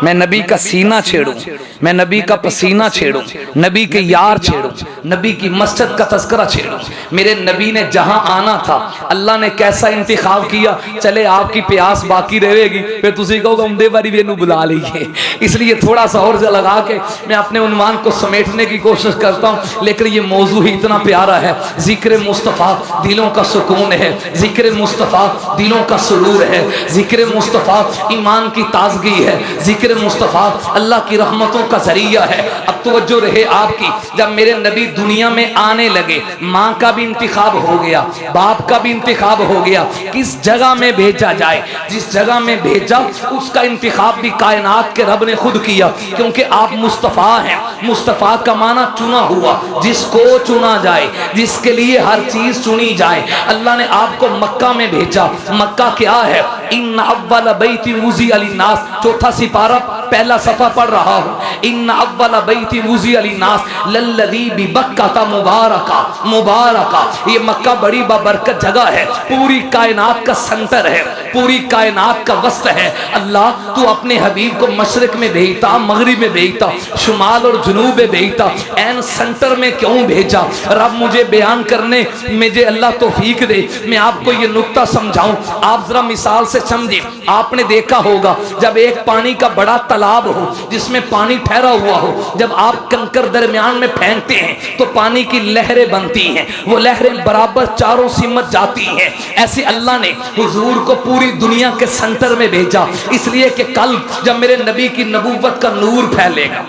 मैं नबी का सीना छेड़ूं, मैं नबी का पसीना छेड़ूं, नबी के यार छेड़ूं, नबी की मस्जिद का तज़किरा छेड़ूं। मेरे नबी ने जहां आना था अल्लाह ने कैसा इंतखाब किया। चले आपकी प्यास बाकी रहेगी, फिर तुसी कहोगे उमदे बारी भी इन्हू बुला लीजिए। इसलिए थोड़ा सा और लगा के मैं अपने उन्वान को समेटने की कोशिश करता हूँ, लेकिन ये मौजू ही इतना प्यारा है। जिक्र मुस्तफ़ा दिलों का सुकून है, जिक्र मुस्तफ़ा दिलों का सुरूर है, जिक्र मुस्तफ़ा ईमान की ताजगी है, जिक्र मुस्तफ़ा अल्लाह की रहमतों का जरिया है। अब तवज्जो रहे आपकी, जब मेरे नबी दुनिया में आने लगे, माँ का भी इंतखाब हो गया, बाप का भी इंतखाब हो गया, किस जगह में भेजा जाए। जिस जगह में भेजा उसका इंतखाब भी कायनात के रब ने खुद किया, क्योंकि आप मुस्तफ़ा हैं। मुस्तफ़ा का माना चुना हुआ, जिसको चुना जाए, जिसके लिए हर चीज चुनी जाए। अल्लाह ने आपको मक्का में भेजा। मक्का क्या है? इन्ना अव्वल बैति वुज़िअ लिन्नास, चौथा सिपारा पहला सफा पढ़ रहा हूँ। इन्ना अव्वल बैति वुज़िअ लिन्नास लल्लज़ी बिबक्का मुबारका, मुबारका। ये मक्का बड़ी बाबरकत जगह है, पूरी कायनात का सेंटर है, पूरी कायनात का वस्त है। अल्लाह तू अपने हबीब को मशरिक में भेजता, मगरिब में भेजता, शुमाल और जुनूब में भेजता, एन सेंटर में क्यों भेजा? रब मुझे बयान करने मुझे अल्लाह तौफीक दे, मैं आपको ये नुक्ता समझाऊं। आप जरा मिसाल से समझे। आपने देखा होगा जब एक पानी का बड़ा तालाब हो जिसमें पानी ठहरा हुआ हो, जब आप कंकर दरमियान में फेंकते हैं तो पानी की लहरें बनती हैं, वो लहरें बराबर चारों सिमत जाती हैं। ऐसे अल्लाह ने हुजूर को पूरी दुनिया के सेंटर में भेजा, इसलिए कि कल जब मेरे नबी की नबूवत का नूर फैलेगा,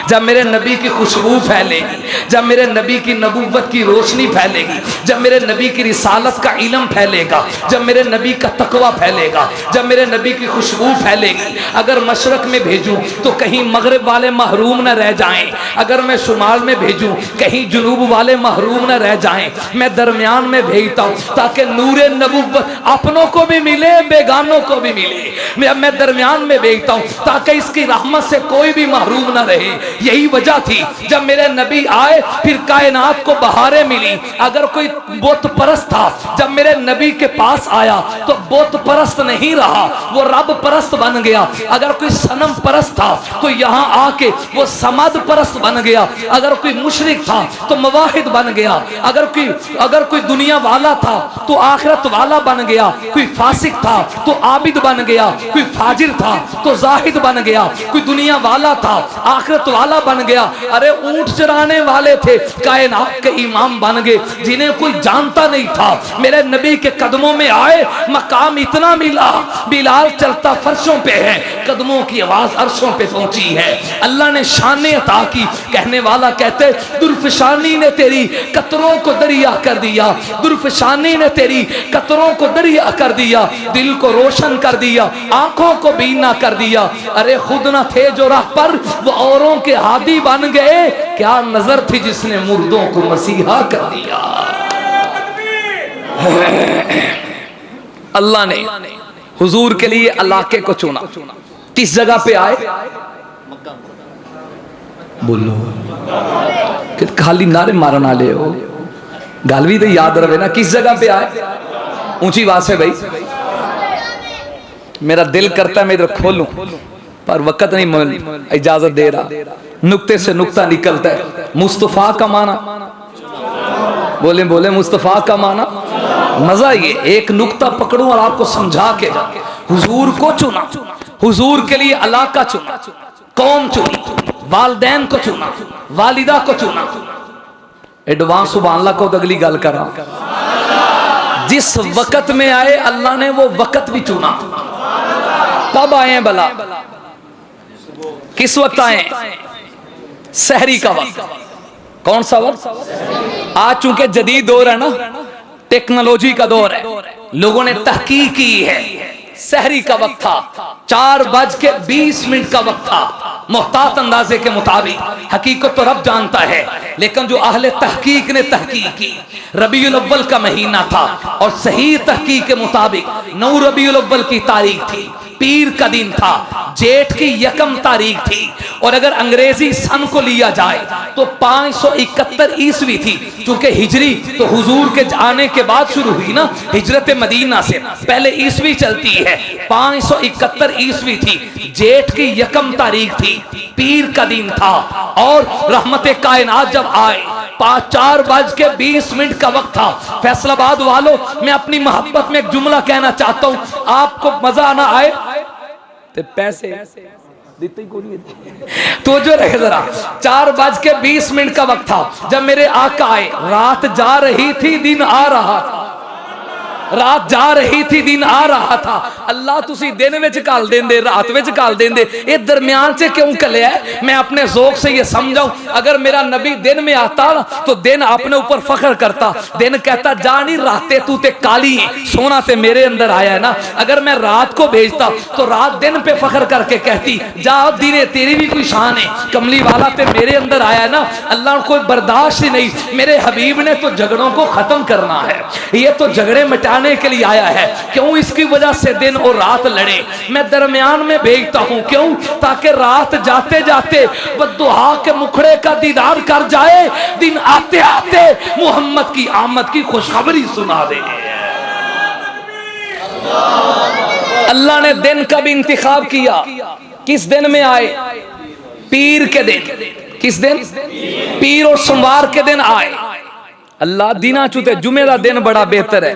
जब मेरे नबी की खुशबू फैलेगी, जब मेरे नबी की नबूवत की रोशनी फैलेगी, जब मेरे नबी की रिसालत का इल्म फैलेगा, जब मेरे नबी का तकवा फैलेगा, जब मेरे नबी की खुशबू फैलेगी। अगर मशरक में भेजूं तो कहीं मगरिब वाले महरूम न रह जाएं, अगर मैं शुमाल में भेजूं कहीं जुनूब वाले महरूम न रह जाएं। मैं दरमियान में भेजता हूं ताकि नूरे नबूवत अपनों को भी मिले, बेगानों को भी मिले। मैं दरमियान में भेजता हूं ताकि इसकी रहमत से कोई भी महरूम न रहे। यही वजह थी जब मेरे नबी आए फिर कायनात को बहारें मिली। अगर कोई बुत परस्त था, जब मेरे नबी के पास आया तो बुत परस्त नहीं रहा, वो रब परस्त बन गया। अगर कोई सनम परस्त था तो यहाँ आके वो समद परस्त बन गया। अगर कोई मुशरिक था तो मवाहिद बन गया। अगर कोई दुनिया वाला था तो आखिरत वाला बन गया। कोई फासिक था तो आबिद बन गया, कोई फाजिर था तो जाहिद बन गया, कोई दुनिया वाला था आखिरत वाला बन गया। अरे ऊंट चराने वाले थे कायनात के इमाम बन गए, जिन्हें कोई जानता नहीं था। मेरे नबी के कदमों में आए, मकाम इतना मिला, बिलाल चलता फर्शों पे है, कदमों की आवाज अर्शों पे पहुंची है। अल्लाह ने शाने अता की। कहने वाला कहते दुर्फशानी ने तेरी कतरों को दरिया कर दिया, दुर्फशानी ने तेरी कतरों को दरिया कर दिया, दिल को रोशन कर दिया, आंखों को बीना कर दिया। अरे खुद न थे जो राह पर, वो औरों के हादी बन गए। क्या नजर थी जिसने मुर्दों को मसीहा कर दिया। अल्लाह ने हुजूर के लिए इलाके को चुना। किस जगह पे आए? बोलो कि खाली नारे मारन वाले हो, गल भी तो याद रहे ना। किस जगह पे आए? ऊंची आवाज से भाई, मेरा दिल करता है मैं इधर खोलूं पर वक्त नहीं इजाजत दे रहा। नुक्ते से नुक्ता निकलता है। मुस्तफा का माना, बोले बोले मुस्तफा का माना। मजा ये एक नुक्ता पकड़ूं और आपको समझा के जाके। हुजूर को चुना, हुजूर के लिए इलाका चुना, कौम चुनी, वालदैन को चुना, वालिदा को चुना। एडवांस सुभान अल्लाह को अगली गल करा। जिस वक्त में आए अल्लाह ने वो वक्त भी चुना। कब आए हैं भला? किस वक्त आए? सहरी का वक्त। कौन सा वक्त? आज चूंकि जदीद दौर है ना, टेक्नोलॉजी का दौर है, लोगों ने तहकीक की है। सहरी का वक्त था, 4:20 का वक्त था। मुहतात अंदाजे के मुताबिक, हकीकत तो रब जानता है, लेकिन जो अहले तहकीक ने तहकीक की, रबीउल अव्वल का महीना था और सही तहकीक के मुताबिक 9 रबीउल अव्वल की तारीख थी, पीर का दिन था, जेठ की 1 तारीख थी। और अगर अंग्रेजी सन को लिया जाए तो 571 ईस्वी थी। क्योंकि हिजरी तो हुजूर के आने के बाद शुरू हुई ना, हिजरत मदीना से पहले ईस्वी चलती है। 571 ईस्वी थी, जेठ की 1 तारीख थी, पीर का दिन था। और रहमत कायनात जब आए 4:20 का वक्त था। फैसलाबाद वालों, मैं अपनी मोहब्बत में एक जुमला कहना चाहता हूं, आपको मजा ना आए तो पैसे देते ही कोई तो जो रहे जरा। 4:20 का वक्त था जब मेरे आका आए। रात जा रही थी, दिन आ रहा था। रात जा रही थी, दिन आ रहा था। अल्लाह तुसी दिन विच घल देंदे, रात विच घल देंदे, ये दरमियान से क्यों कलिया है? मैं अपने ज़ौक़ से ये समझाऊं, अगर मेरा नबी दिन में आता तो दिन अपने ऊपर फख्र करता, दिन कहता जा नहीं राते तू ते काली है, सोना ते मेरे अंदर आया है ना। अगर मैं रात को भेजता तो रात दिन पे फख्र करके कहती जा दिने तेरी भी कोई शान है, कमली वाला ते मेरे अंदर आया है ना। अल्लाह को बर्दाश्त ही नहीं। मेरे हबीब ने तो झगड़ों को खत्म करना है, ये तो झगड़े मिटा के लिए आया है। क्यों? इसकी वजह से दिन और रात लड़े। मैं दरमियान में भेजता हूं, क्यों? ताकि रात जाते जाते बद्दुहा के मुखड़े का दीदार कर जाए, दिन आते आते मोहम्मद की आमद की खुशखबरी सुना दे। अल्लाह ने दिन का भी इंतखाब किया। किस दिन में आए? पीर के दिन। किस दिन? पीर और सोमवार के दिन आए। अल्लाह दिना चुते जुमे का दिन बड़ा बेहतर है,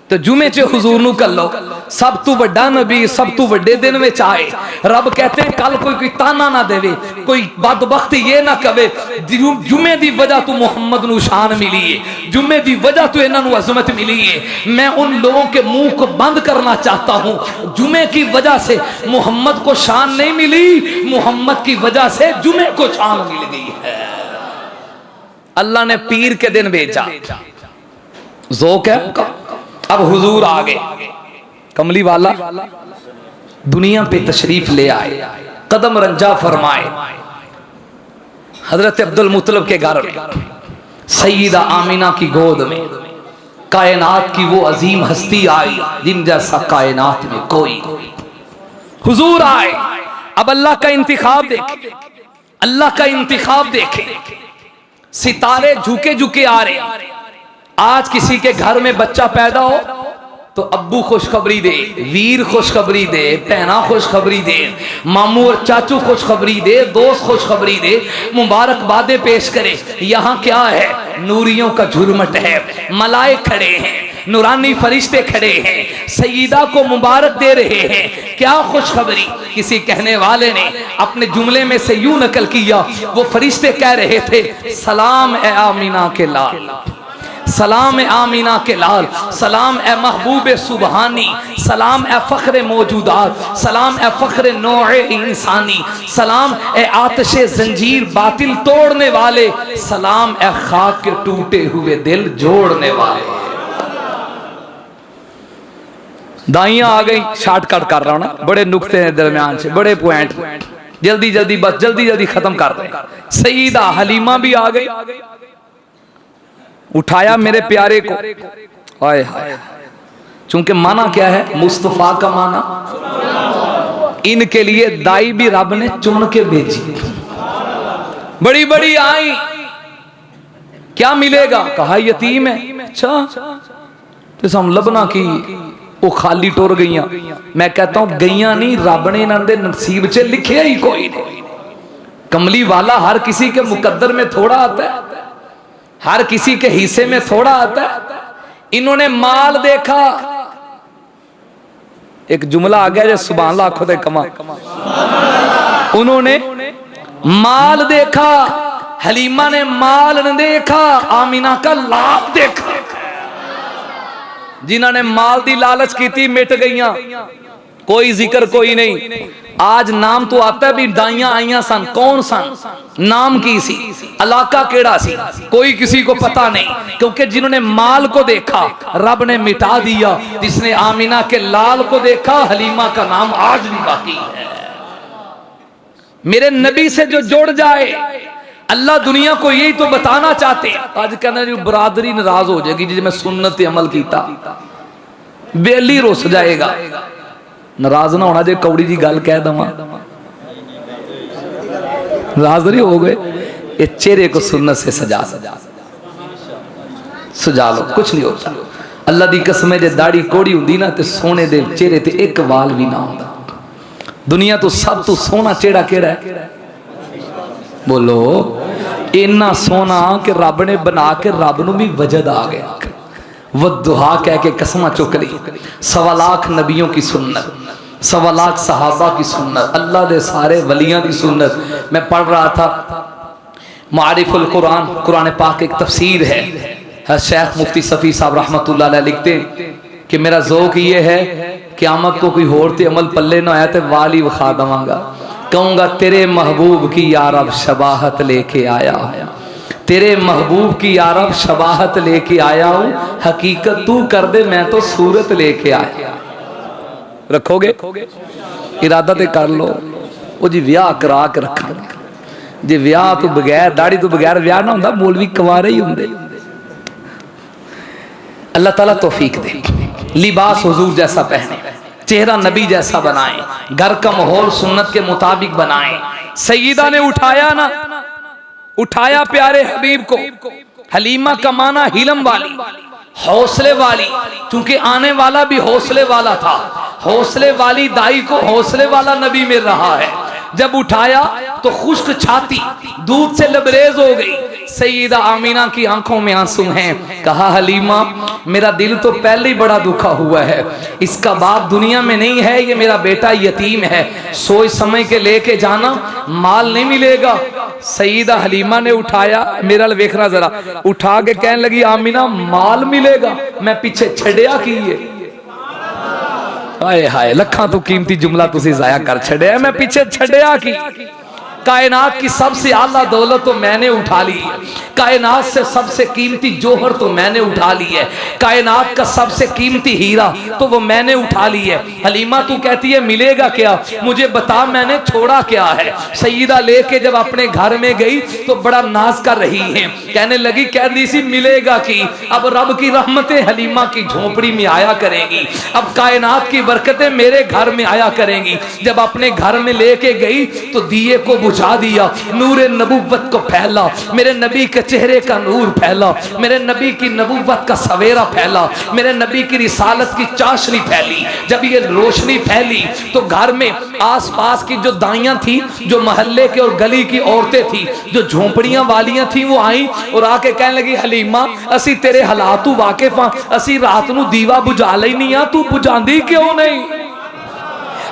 तो जुमे च हुजूर नू कर लो। सब तू वड्डा नबी सब तू वड्डे दिन में आए। रब कहते हैं कल कोई ताना ना देवे, कोई बदबख्त ये ना कवे जुमे दी वजह तू मोहम्मद नू शान मिली है, जुमे दी वजह तू इन्हां नू अजमत मिली है। मैं उन लोगों के मुंह को बंद करना चाहता हूँ। जुमे की वजह से मोहम्मद को शान नहीं मिली, मोहम्मद की वजह से जुमे को शान मिल गई है। अल्लाह ने पीर के दिन भेजा, ज़ौक़ है। अब हुजूर आ गए, कमली वाला दुनिया पे तशरीफ ले आए, कदम रंजा फरमाए हजरत अब्दुल मुत्तलिब के घर में, सईदा आमीना की गोद में कायनात की वो अजीम हस्ती आई जिन जैसा कायनात में कोई। हुजूर आए, अब अल्लाह का इंतिखाब देखे, अल्लाह का इंतिखाब देखे। सितारे झुके झुके आ रहे। आज किसी के घर में बच्चा पैदा हो तो अब्बू खुशखबरी दे, वीर खुशखबरी दे, भैना खुशखबरी दे, मामू और चाचू खुशखबरी दे, दोस्त खुशखबरी दे, मुबारकबादें पेश करे। यहाँ क्या है? नूरियों का झुरमट है, मलाइक खड़े हैं, नूरानी फरिश्ते खड़े हैं, सईदा को मुबारक दे रहे हैं। क्या खुशखबरी? किसी कहने वाले ने अपने जुमले में से यूं नकल किया, वो फरिश्ते कह रहे थे, सलाम ए आमीना के लाल, सलाम ए आमीना के लाल, सलाम ए महबूब सुबहानी, सलाम ए फ़ख्र मौजूदात, सलाम ए फ़ख्र नौए इंसानी, सलाम ए आतिशे जंजीर बातिल तोड़ने वाले, सलाम ए खाक के टूटे हुए दिल जोड़ने वाले। दाइयां आ गई, शॉर्टकट कर रहा हूं ना, बड़े नुक्ते हैं दरमियान से, बड़े पॉइंट, जल्दी जल्दी बस जल्दी जल्दी खत्म कर दें। सईदा हलीमा भी आ गई, उठाया मेरे प्यारे को, हाय हाय, चूंकि माना क्या है? मुस्तफा का माना। इनके लिए दाई भी रब ने चुन के भेजी, बड़ी बड़ी आई। क्या मिलेगा? कहा यतीम है। अच्छा, तो हम लबना की वो खाली टुर गईया। मैं कहता हूं गईया नहीं, रब ने इन्होंने नसीब च लिखे ही कोई नहीं। कमली वाला हर किसी के मुकद्दर में थोड़ा आता है, हर किसी के हिस्से में थोड़ा आता है। इन्होंने माल देखा, एक जुमला आ गया जो सुभान अल्लाह खुद कमा। उन्होंने माल देखा, हलीमा ने माल न देखा, आमीना का लाभ देखा। जिन्होंने माल दी लालच की थी मिट गईयां, कोई जिक्र कोई नहीं। आज नाम तो आता है भी दाइयां आईयां सन, कौन सन, नाम की सी, इलाका केड़ा सी, कोई किसी को पता नहीं, क्योंकि जिन्होंने माल को देखा रब ने मिटा दिया। जिसने आमीना के लाल को देखा, हलीमा का नाम आज भी बाकी है। मेरे नबी से जो जुड़ जाए, अल्लाह दुनिया को यही तो बताना चाहते हैं। आज कहना जी बरादरी नाराज हो जाएगी जी मैं सुन्नत अमल किया, बेली रुस जाएगा। नाराज ना होना जे कौड़ी जी गल कह दवा, नाराज नहीं हो गए। ये चेहरे को सुन्नत से सजा लो, कुछ नहीं होता। अल्लाह दी कसम जे दाढ़ी कोड़ी हुंदी ना ते सोने दे चेहरे ते एक वाल भी ना होता। दुनिया तो सब तो सोना चेहरा केड़ा है? बोलो, इन्ना सोना कि रब ने बना के रब नूं भी वजद आ गया। वद्दुहा कह के कसमां चुक ली। 1.25 लाख नबियों की सुन्नत, 1.25 लाख सहाबा की सुन्नत, अल्लाह दे सारे वलियां की सुन्नत। मैं पढ़ रहा था मारिफुल कुरान, कुरान पाक एक तफसीर है। शेख मुफ्ती सफ़ी साहब रहमतुल्लाह अलैह लिखते हैं कि मेरा ज़ौक़ ये है, क़यामत को कोई होर ते अमल पल्ले ना आया तो वाली विखा दवांगा, कहूँगा तेरे महबूब की यारब शबाहत लेके आया, तेरे महबूब की यारब शबाहत लेके आया हूँ, हकीकत तू कर दे मैं तो सूरत लेके आया। रखोगे? इरादा ते कर लो। वो जी ब्याह करा के रखा, जे ब्याह तो बगैर दाढ़ी तो बगैर ब्याह ना होंदा, मौलवी कुंवारे ही होंदे। अल्लाह ताला तौफीक दे। लिबास हुजूर जैसा पहने, चेहरा नबी जैसा बनाए, घर का माहौल सुन्नत के मुताबिक बनाए। सईदा ने उठाया ना, उठाया प्यारे हबीब को। हलीमा का माना हिलम वाली, हौसले वाली, क्योंकि आने वाला भी हौसले वाला था। हौसले वाली दाई को हौसले वाला नबी मिल रहा है। जब उठाया तो खुश्क छाती दूध से लबरेज हो गई। सईदा आमीना की आंखों में आंसू हैं। कहा हलीमा मेरा दिल तो पहले ही बड़ा दुखा हुआ है, इसका बाप दुनिया में नहीं है, ये मेरा बेटा यतीम है, सोच समझ के लेके जाना, माल नहीं मिलेगा। सईदा हलीमा ने उठाया, मेरा वेखना जरा, उठा के कहने लगी आमीना माल मिलेगा, मैं पीछे छड़िया की है। हाय हाय, लखा तो कीमती जुमला तुसी जाया कर छड़िया, मैं पीछे छड़िया की। कायनात की सबसे आला दौलत तो मैंने उठा ली है, कायनात से सबसे कीमती जोहर तो मैंने उठा ली है, कायनात का सबसे कीमती हीरा तो वो मैंने उठा ली है। हलीमा तू कहती है मिलेगा क्या, मुझे बता मैंने छोड़ा क्या है। सईदा लेके जब अपने घर में गई तो बड़ा नाज कर रही है, कहने लगी कह दी सी मिलेगा कि अब रब की रहमतें हलीमा की झोपड़ी में आया करेंगी, अब कायनात की बरकतें मेरे घर में आया करेंगी। जब अपने घर में लेके गई तो दिए को बुझा दिया, नूर नबुव्वत को फैला, मेरे नबी के चेहरे का नूर फैला, मेरे नबी की नबुव्वत का सवेरा फैला, मेरे नबी की रिसालत की चाशनी फैली। जब ये रोशनी फैली तो घर में आसपास की जो दाइयां थी, जो मोहल्ले के और गली की औरतें थी, जो झोंपड़ियां वालियां थी, वो आई और आके कहने लगी हलीमा असी तेरे हालात तू वाकिफ हाँ, असी रात नू दीवा बुझा लेनी आ, तू बुझांदी क्यों नहीं,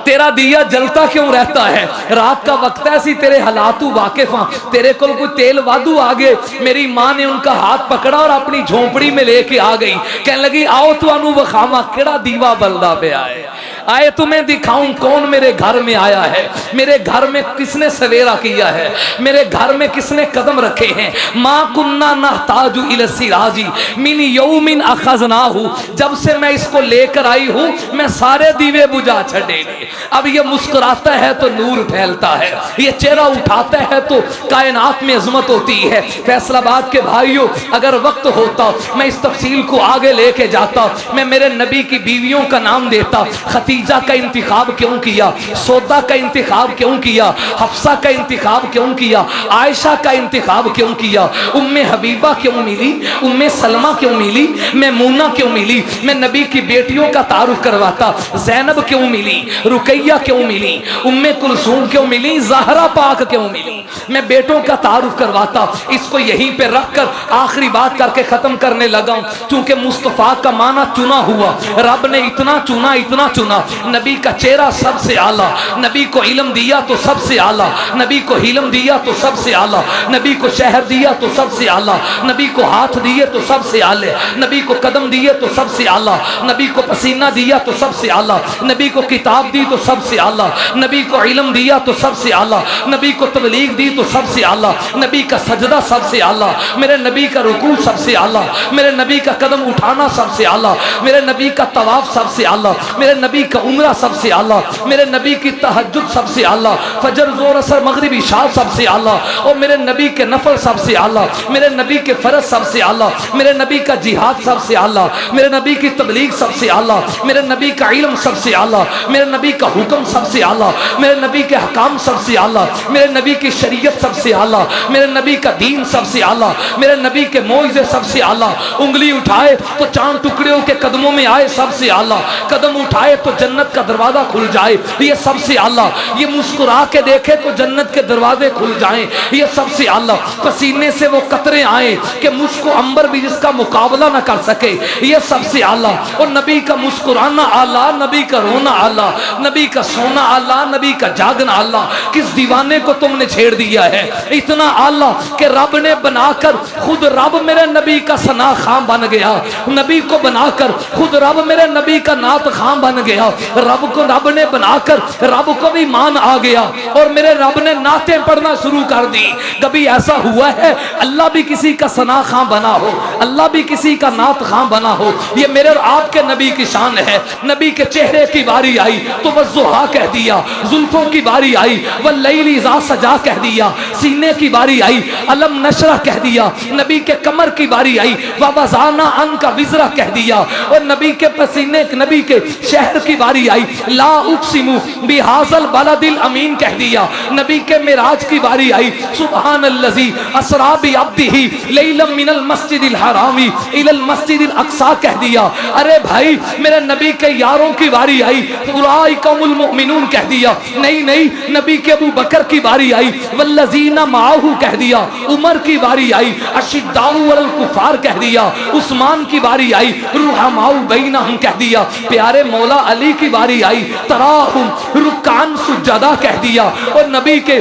तेरा दिया जलता क्यों रहता है, रात का वक्त है, सी तेरे हालात वाकिफ हाँ, तेरे को कोई तेल वादू आ गए। मेरी माँ ने उनका हाथ पकड़ा और अपनी झोंपड़ी में लेके आ गई, कहने लगी आओ तुहानू वखावा केड़ा दीवा बलदा पिया है, आए तुम्हें दिखाऊं कौन मेरे घर में आया है, मेरे घर में किसने सवेरा किया है, मेरे घर में किसने कदम रखे हैं। माँ कुन्ना नहताजु इला सिराजी मिन यौमिन अखज़नाहु, जब से मैं इसको लेकर आई हूँ मैं सारे दीवे बुझा छड़ेंगे। अब ये मुस्कुराता है तो नूर फैलता है, ये चेहरा उठाता है तो कायनात में अजमत होती है। फैसलाबाद के भाइयों अगर वक्त होता मैं इस तफसील को आगे लेके जाता, मैं मेरे नबी की बीवियों का नाम देता, खतीजा का इंतखाब क्यों किया, सौदा का इंतखाब क्यों किया, हफ्सा का इंतखाब क्यों किया, आयशा का इंतखाब क्यों किया, उम्मे हबीबा क्यों मिली, उम्मे सलमा क्यों मिली, मैमूना क्यों मिली, मैं नबी की बेटियों का तारुफ करवाता, जैनब क्यों मिली, रुकैया क्यों मिली, उम्मे कुलसूम क्यों मिली, ज़हरा पाक क्यों मिली, मैं बेटों का तारुफ करवाता। इसको यहीं पे रख कर आखिरी बात करके खत्म करने लगा, क्योंकि मुस्तफ़ा का माना चुना हुआ, रब ने इतना चुना इतना चुना। नबी का चेहरा सबसे आला, नबी को इल्म दिया तो सबसे आला, नबी को हिलम दिया तो सबसे आला, नबी को शहर दिया तो सबसे आला, नबी को हाथ दिए तो सबसे आले, नबी को कदम दिए तो सबसे आला, नबी को पसीना दिया तो सबसे आला, नबी को किताब दी तो सबसे आला, नबी को इल्म दिया तो सबसे आला, नबी को तबलीग दी तो सबसे आला, नबी का सजदा सबसे आला, मेरे नबी का रुकू सबसे आला, मेरे नबी का कदम उठाना सबसे आला, मेरे नबी का तवाफ सबसे आला, मेरे नबी का उम्रा सबसे आला, मेरे नबी की तहज्जुद सबसे आला, फजर ज़ोर असर मगरिब इशा सबसे आला, और मेरे नबी के नफल सबसे आला, मेरे नबी के फर्ज सबसे आला, मेरे नबी का जिहाद सबसे आला, मेरे नबी की तबलीग सबसे आला, मेरे नबी का इल्म सबसे आला, मेरे नबी का हुक्म सबसे आला, मेरे नबी के हकाम सबसे आला, मेरे नबी की शरीयत सबसे आला, मेरे नबी का दीन सबसे आला, मेरे नबी के मोइज़े सबसे आला, उंगली उठाए तो चांद टुकड़ियों के कदमों में आए सबसे आला, कदम उठाए तो जन्नत का दरवाजा खुल जाए ये सबसे आला, ये मुस्कुरा के देखे तो जन्नत के दरवाजे खुल जाएं ये सबसे आला, पसीने से वो कतरे आए कि मुझको अंबर भी जिसका मुकाबला ना कर सके ये सबसे आला। और नबी का मुस्कुराना आला, नबी का रोना आला, नबी का सोना आला, नबी का जागना आला। किस दीवाने को तुमने छेड़ दिया है, इतना आला कि रब ने बनाकर खुद रब मेरे नबी का सना खां बन गया, नबी को बनाकर खुद रब मेरे नबी का नात खां बन गया, रब को रब ने बनाकर रब को भी मान आ गया और मेरे रब ने नाते पढ़ना शुरू कर दी। कभी ऐसा हुआ है अल्लाह भी किसी का सना खां बना हो, अल्लाह भी किसी का नात खां बना हो? ये मेरे और आपके नबी की शान है। नबी के चेहरे की बारी आई तो वह ज़ुहा कह दिया, जुल्फों की बारी आई वह लैली इज़ा सजा कह दिया, सीने की बारी आई अलम नशरा कह दिया, नबी के कमर की बारी आई वह वज़ाना अन का विज़रा कह दिया, और नबी के पसीने नबी के शहर की बारी आई ला उक़सिमु बिहाज़ल बलदिल अमीन कह दिया, नबी के मिराज की बारी आई सुब्हानल्लज़ी असरा बि अब्दिही लैलन मिनल मस्जिदिल हरामी इलल मस्जिदिल अक़सा कह दिया। अरे भाई मेरे नबी के यारों की बारी आई उलाइकुमुल मुमिनून कह दिया, नहीं नहीं नबी के अबू बकर की बारी आई वल्लज़ीना माअहू कह दिया, उमर की बारी आई अशिद्दाउ अलल कुफ़ार कह दिया, उस्मान की बारी आई रुहमाउ बैनहुम कह दिया, प्यारे मौला अली की बारी आई तराहुम रुकान सुजदा कह दिया, और नबी के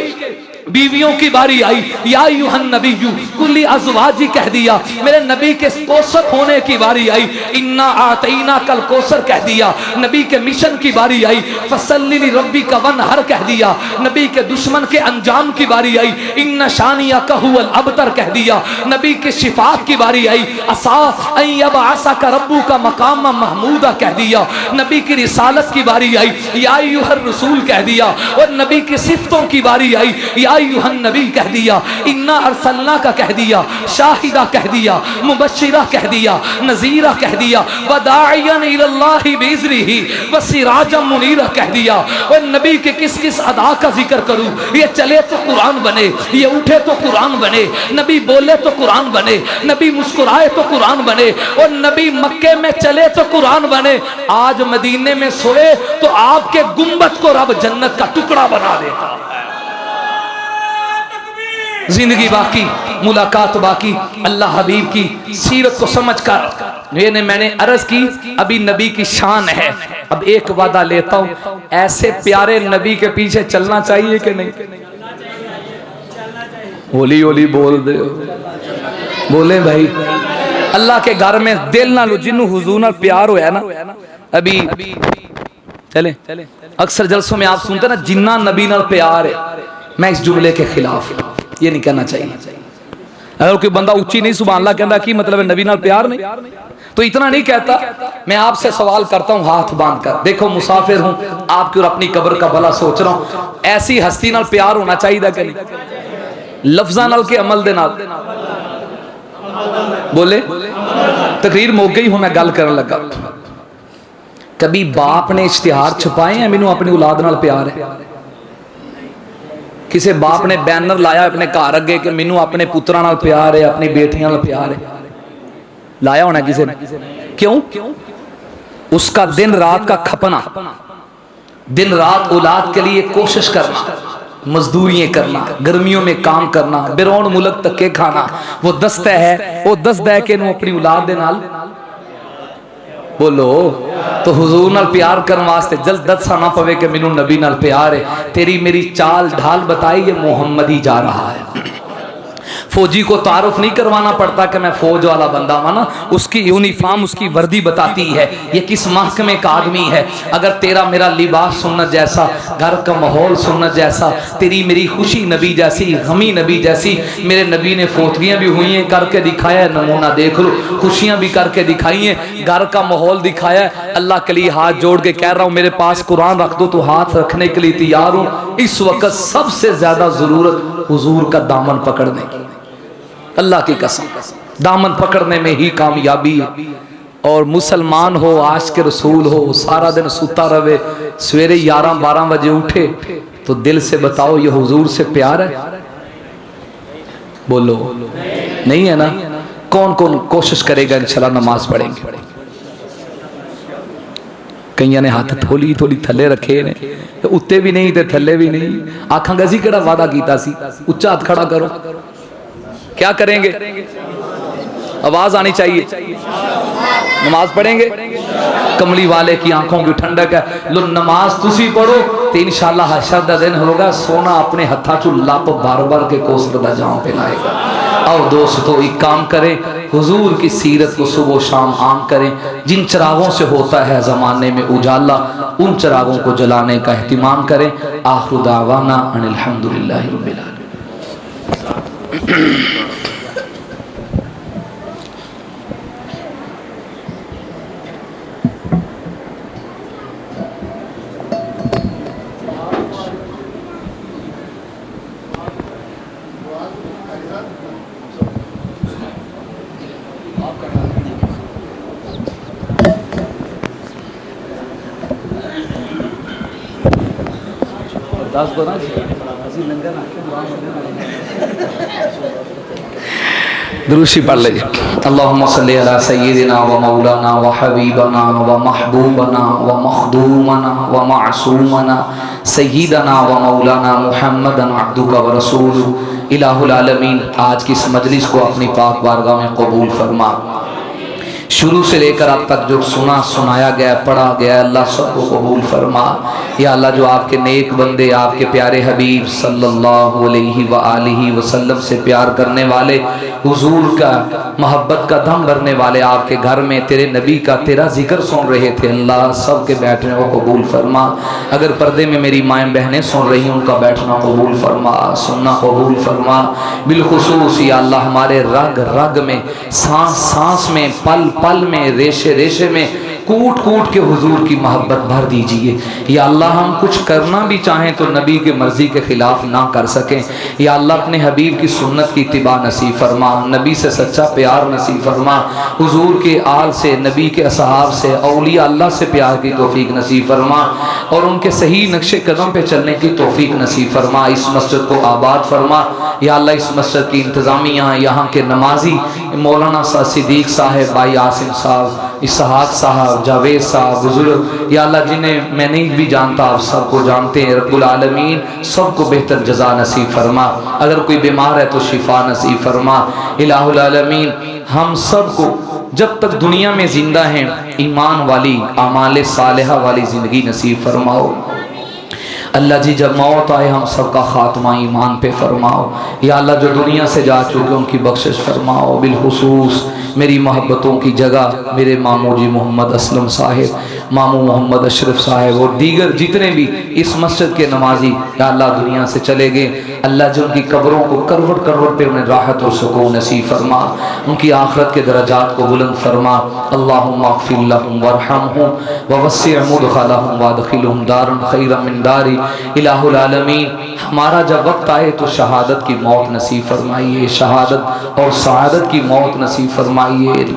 बीवियों की बारी आई, या अय्युहन नबिय्यु कुल्ली अज़वाजी कह दिया, मेरे नबी के कौसर होने की बारी आई, इन्ना आतईना कल कौसर कह दिया, नबी के मिशन की बारी आई, फसल्ली लिरब्बिका वनहर कह दिया, नबी के दुश्मन के अंजाम की बारी आई, इन्ना शानियका हुवल अबतर कह दिया, नबी के शिफात की बारी आई, असा अन यबअसका रब्बुका मकाम महमूदा कह दिया, नबी की रिसालत की बारी आई, या अय्युहर रसूल कह दिया, और नबी की सिफतों की बारी आई, या अय्युहन नबी कह दिया, इन्ना अरसलना का कह दिया, शाहिदा कह दिया, मुबश्शिरा कह दिया, नज़ीरा कह दिया, वदाइयन इलल्लाहि बिइज़्निही व सिराजम मुनीरा कह दिया। और नबी के किस किस अदा का जिक्र करूं, ये चले तो कुरान बने, ये उठे तो कुरान बने, नबी बोले तो कुरान बने, नबी मुस्कुराए तो कुरान बने, और नबी मक्के में चले तो कुरान बने, आज मदीने में सोए तो आपके गुंबद को रब जन्नत का टुकड़ा बना देता है। जिंदगी बाकी, मुलाकात बाकी, अल्लाह हबीब की सीरत को समझ कर मैंने अर्ज की, अभी नबी की शान है। अब एक वादा लेता हूं, ऐसे प्यारे नबी के पीछे चलना चाहिए कि नहीं? होली होली बोल दे, बोले भाई। अल्लाह के घर में दिल ना लो, जिन्नू हुजूर नाल प्यार होया ना, अभी चले अक्सर जलसों में आप सुनते ना, जिन्ना नबी नाल प्यार है। मैं इस जुमले के खिलाफ, ये नहीं कहना चाहिए। अगर कोई बंदा उच्ची नहीं सुभान अल्लाह कहता, की मतलब है नबी नाल प्यार नहीं, तो इतना नहीं कहता। मैं आपसे सवाल करता हूं हाथ बांध कर, देखो मुसाफिर हूं आपकी और अपनी कब्र का भला सोच रहा हूं, ऐसी हस्ती नाल प्यार होना चाहिए कि नहीं? लफ्ज़ां नाल के अमल दे नाल? बोले तकरीर मुक गई हूं, मैं गल करन लगा। कभी बाप ने इश्तिहार छपाए हैं मैनू अपनी औलाद नाल प्यार है? किसी बाप ने बैनर लाया अपने घर अगे कि मैनू अपने पुत्रा नाल प्यार है, अपनी बेटियां नाल प्यार है? लाया होना किसी ने? क्यों? उसका दिन रात का खपना, दिन रात औलाद के लिए कोशिश करना, मजदूरियां करना, गर्मियों में काम करना, बिरौन मुल्क तक के खाना, वो दस्ता है, वो दस्ता है कि अपनी औलाद दे नाल बोलो। तो हुजूर नाल प्यार करने वास्ते जल्द दसा ना पवे कि मैनू नबी नाल प्यार है। तेरी मेरी चाल ढाल बताई, ये मोहम्मद ही जा रहा है। फौजी को तारुफ नहीं करवाना पड़ता कि मैं फौज वाला बंदा हूं ना, उसकी यूनिफॉर्म, उसकी वर्दी बताती है ये किस महकमे का आदमी है। अगर तेरा मेरा लिबास सुन्नत जैसा, घर का माहौल सुन्नत जैसा, तेरी मेरी खुशी नबी जैसी, गमी नबी जैसी। मेरे नबी ने फौतगियां भी हुई हैं, करके दिखाया है, नमूना देख लो, खुशियां भी करके दिखाई हैं, घर का माहौल दिखाया है। अल्लाह के लिए हाथ जोड़ के कह रहा हूं, मेरे पास कुरान रख दो तो हाथ रखने के लिए तैयार हूं। इस वक्त सबसे ज्यादा जरूरत हुजूर का दामन पकड़ने की, अल्लाह की कसम, दामन पकड़ने में ही कामयाबी है। और मुसलमान हो, आशिक रसूल हो, सारा दिन सुता रहे, सवेरे 11-12 बजे उठे, तो दिल से बताओ ये हुजूर से प्यार है? बोलो नहीं है ना? कौन कौन कोशिश करेगा इंशाल्लाह नमाज पढ़ेंगे? कईयां ने हाथ थोली थोली थले रखे ने, तो उत्ते भी नहीं ते थले भी नहीं। आखांगा जी केड़ा वादा कीता सी, उच्चा हाथ खड़ा करो। क्या करेंगे? आवाज आनी चाहिए। नमाज पढ़ेंगे, कमली वाले की आंखों की ठंडक है। लो नमाज तुसी पढ़ो तो इंशाल्लाह हशर दा दिन होगा, सोना अपने हथा चू लप बार बार के कोसर दा जाम पिलाएगा। और दोस्तों एक काम करें, हुजूर की सीरत को सुबह शाम आम करें। जिन चिरागों से होता है ज़माने में उजाला, उन चिरागों को जलाने का एहतिमाम करें। आखिर दावाना अनिल हम्दुलिल्लाहि रब्बिल आलमीन। दुरूशी पढ़ लीजिए। अल्लाहुम्मा सल्ली अला सय्यिदिना व मौलाना व हबीबना व महबूबना व मखदूमना व मासूमना सय्यिदना व मौलाना मुहम्मदन अब्दुका व रसूलुहु इलाहुल आलमीन। आज की इस मजलिस को अपनी पाक बारगाह में कबूल फरमा। शुरू से लेकर अब तक जो सुना सुनाया गया पढ़ा गया, अल्लाह सबको कबूल फरमा। या अल्लाह जो आपके नेक बंदे, आपके प्यारे हबीब सल्लल्लाहु अलैहि वसल्लम से प्यार करने वाले, हुजूर का मोहब्बत का दम भरने वाले, आपके घर में तेरे नबी का तेरा जिक्र सुन रहे थे, अल्लाह सब के बैठने को कबूल फरमा। अगर पर्दे में मेरी माएँ बहनें सुन रही हैं, उनका बैठना कबूल फरमा, सुनना कबूल फरमा। बिलखुसूस या अल्लाह हमारे रग रग में, सांस सांस में, पल पल में, रेशे रेशे में कूट कूट के हुजूर की मोहब्बत भर दीजिए। या अल्लाह हम कुछ करना भी चाहें तो नबी के मर्जी के खिलाफ ना कर सकें। या अल्लाह अपने हबीब की सुन्नत की इत्तिबा नसीब फरमा, नबी से सच्चा प्यार नसीब फरमा, हुजूर के आल से, नबी के असहाब से, औलिया अल्लाह से प्यार की तौफीक नसीब फरमा और उनके सही नक्शे कदम पे चलने की तौफीक नसीब फरमा। इस मस्जिद को आबाद फरमा। या अल्लाह इस मस्जिद की इंतज़ामिया, यहाँ के नमाजी मौलाना सिद्दीक साहब, भाई आसिम साहब, इसहाक साहब, जावेद साहब, बुजुर्ग, या अल्लाह जिन्हें मैं नहीं भी जानता आप सबको जानते हैं, रब्बुल आलमीन सबको बेहतर जज़ा नसीब फरमा। अगर कोई बीमार है तो शिफा नसीब फरमा। इलाहुल आलमीन हम सबको जब तक दुनिया में जिंदा हैं ईमान वाली, आमाले सालिहा वाली ज़िंदगी नसीब फरमाओ। अल्लाह जी जब मौत आए हम सबका खात्मा ईमान पे फरमाओ। या अल्लाह जो दुनिया से जा चुके उनकी बख्शिश फरमाओ। बिलखुसूस मेरी मोहब्बतों की जगह मेरे मामू जी मोहम्मद असलम साहिब, मामू मोहम्मद अशरफ साहिब और दीगर जितने भी इस मस्जिद के नमाजी या अल्लाह दुनिया से चले गए, अल्लाह जो उनकी कब्रों को करवट करवट पे उन्हें राहत और सुकून नसीब फरमा, उनकी आखिरत के दर्जात को बुलंद फरमा। अल्लाहुम्मा अग़फ़िर लहुम वरहमहुम ववस्सिअ मुदख़लहुम वअदख़िलहुम दारन खैरन मिन दारी। इलाहुल आलमीन हमारा जब वक्त आए तो शहादत की मौत नसीब फरमाइए, शहादत और सआदत की मौत नसीब फरमाइए।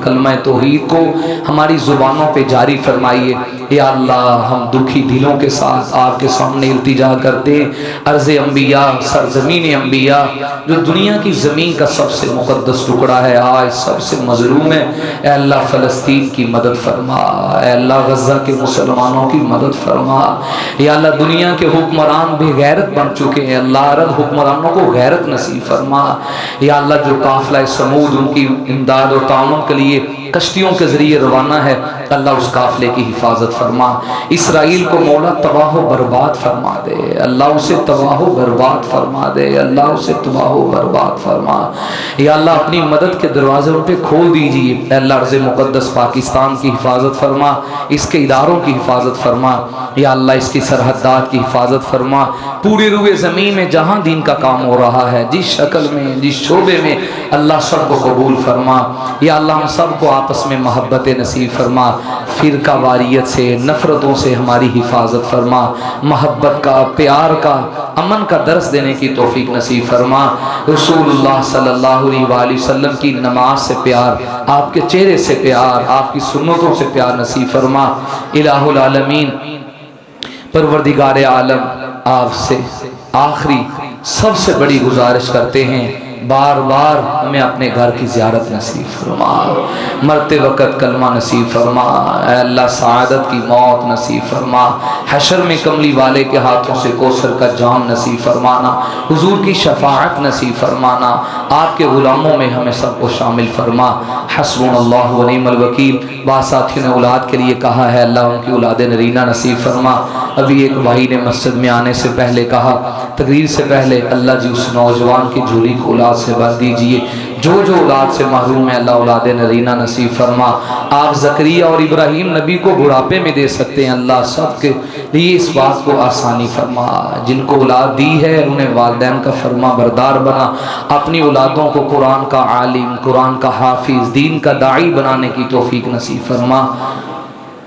कलमा तौहीद को हमारी ज़ुबानों पे जारी फरमाइए। या अल्लाह हम दुखी दिलों के साथ आपके सामने इल्तिजा करते हैं। अर्ज़ अम्बिया, सरज़मीन अम्बिया, जो दुनिया की ज़मीन का सबसे मुक़द्दस टुकड़ा है, आज सबसे मज़लूम है, ए अल्लाह फ़लस्तीन की मदद फरमा, ए अल्लाह गज़ा के मुसलमानों की मदद फरमा। या अल्लाह दुनिया के हुक्मरान बेगैरत बन चुके हैं, अल्लाह अरब हुक्मरानों को गैरत नसीब फरमा। या अल्लाह जो काफ़िला समूद उनकी इमदाद और ताउन के लिए कश्तियों के ज़रिए रवाना है, अल्लाह उस काफ़िले की हिफाजत फरमा। इसराइल को मौला तबाह बर्बाद फरमा दे, अल्लाह उसे तबाह बर्बाद फरमा दे, अल्लाह उसे तबाह बर्बाद फरमा। या अल्लाह अपनी मदद के दरवाजे उन पर खोल दीजिए। अल्लाह अर्ज़ मुक़द्दस पाकिस्तान की हिफाजत फरमा, इसके इदारों की हिफाजत फरमा। या अल्लाह इसकी सरहदात की हिफाजत फरमा। पूरी रुए ज़मीन में जहाँ दीन का काम हो रहा है, जिस शक्ल में, जिस शोबे में, अल्लाह सबको कबूल फरमा। या अल्लाह हम सबको आपस में मोहब्बत नसीब फरमा, फ़िरका वारियत से, नफ़रतों से हमारी हिफाजत फरमा, मोहब्बत का, प्यार का, अमन का दर्स देने की तौफीक नसीब फरमा। रसूलुल्लाह सल्लल्लाहु अलैहि वसल्लम की नमाज से प्यार, आपके चेहरे से प्यार, आपकी सुन्नतों से प्यार नसीब फरमा। इलाहुल आलमीन परवरदिगार आलम आपसे आखिरी सबसे बड़ी गुजारिश करते हैं, बार बार हमें अपने घर की ज़ियारत नसीब फरमा, मरते वक़्त कलमा नसीब फरमा, अल्लाह सआदत की मौत नसीब फरमा, हशर में कमली वाले के हाथों से कौसर का जाम नसीब फरमाना, हुजूर की शफाअत नसीब फरमाना, आपके ग़ुलामों में हमें सबको शामिल फरमा। हस्बुनल्लाहु व निअमल वकील। बाद साथियों ने औलाद के लिए कहा है, अल्लाह उनकी औलाद नरीना नसीब फरमा। अभी एक भाई ने मस्जिद में आने से पहले कहा, तकरीर से पहले, अल्लाह जी उस नौजवान की झोली को औलाद से भर दीजिए, जो औलाद से महरूम है, अल्लाह औलाद नरीना नसीब फरमा। आप ज़करिया और इब्राहीम नबी को बुढ़ापे में दे सकते हैं, अल्लाह सबके लिए इस बात को आसानी फरमा। जिनको औलाद दी है उन्हें वालिदैन का फरमा बरदार बना, अपनी औलादों को कुरान का आलिम, कुरान का हाफिज, दीन का दाई बनाने की तौफीक नसीब फरमा।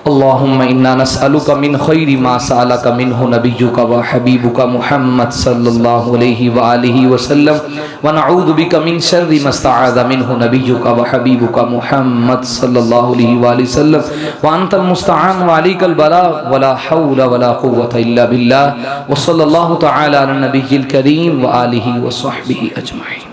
अल्लाहुम्मा इन्ना नस्अलुका मिन खैरि मा सअलका मिन्हु नबियुका व हबीबुका मुहम्मद सल्लल्लाहु अलैहि व आलिहि वसल्लम व नऊज़ु बिका मिन शर्रि मा इस्तअज़ा मिन्हु नबियुका व हबीबुका मुहम्मद सल्लल्लाहु अलैहि व आलिहि वसल्लम व अंतल मुस्तआन व अलैकल बलाग व ला हौला व ला कुव्वता इल्ला बिल्लाह व सल्लल्लाहु तआला अला नबिय्यिल करीम व आलिहि व सहबिहि अजमईन।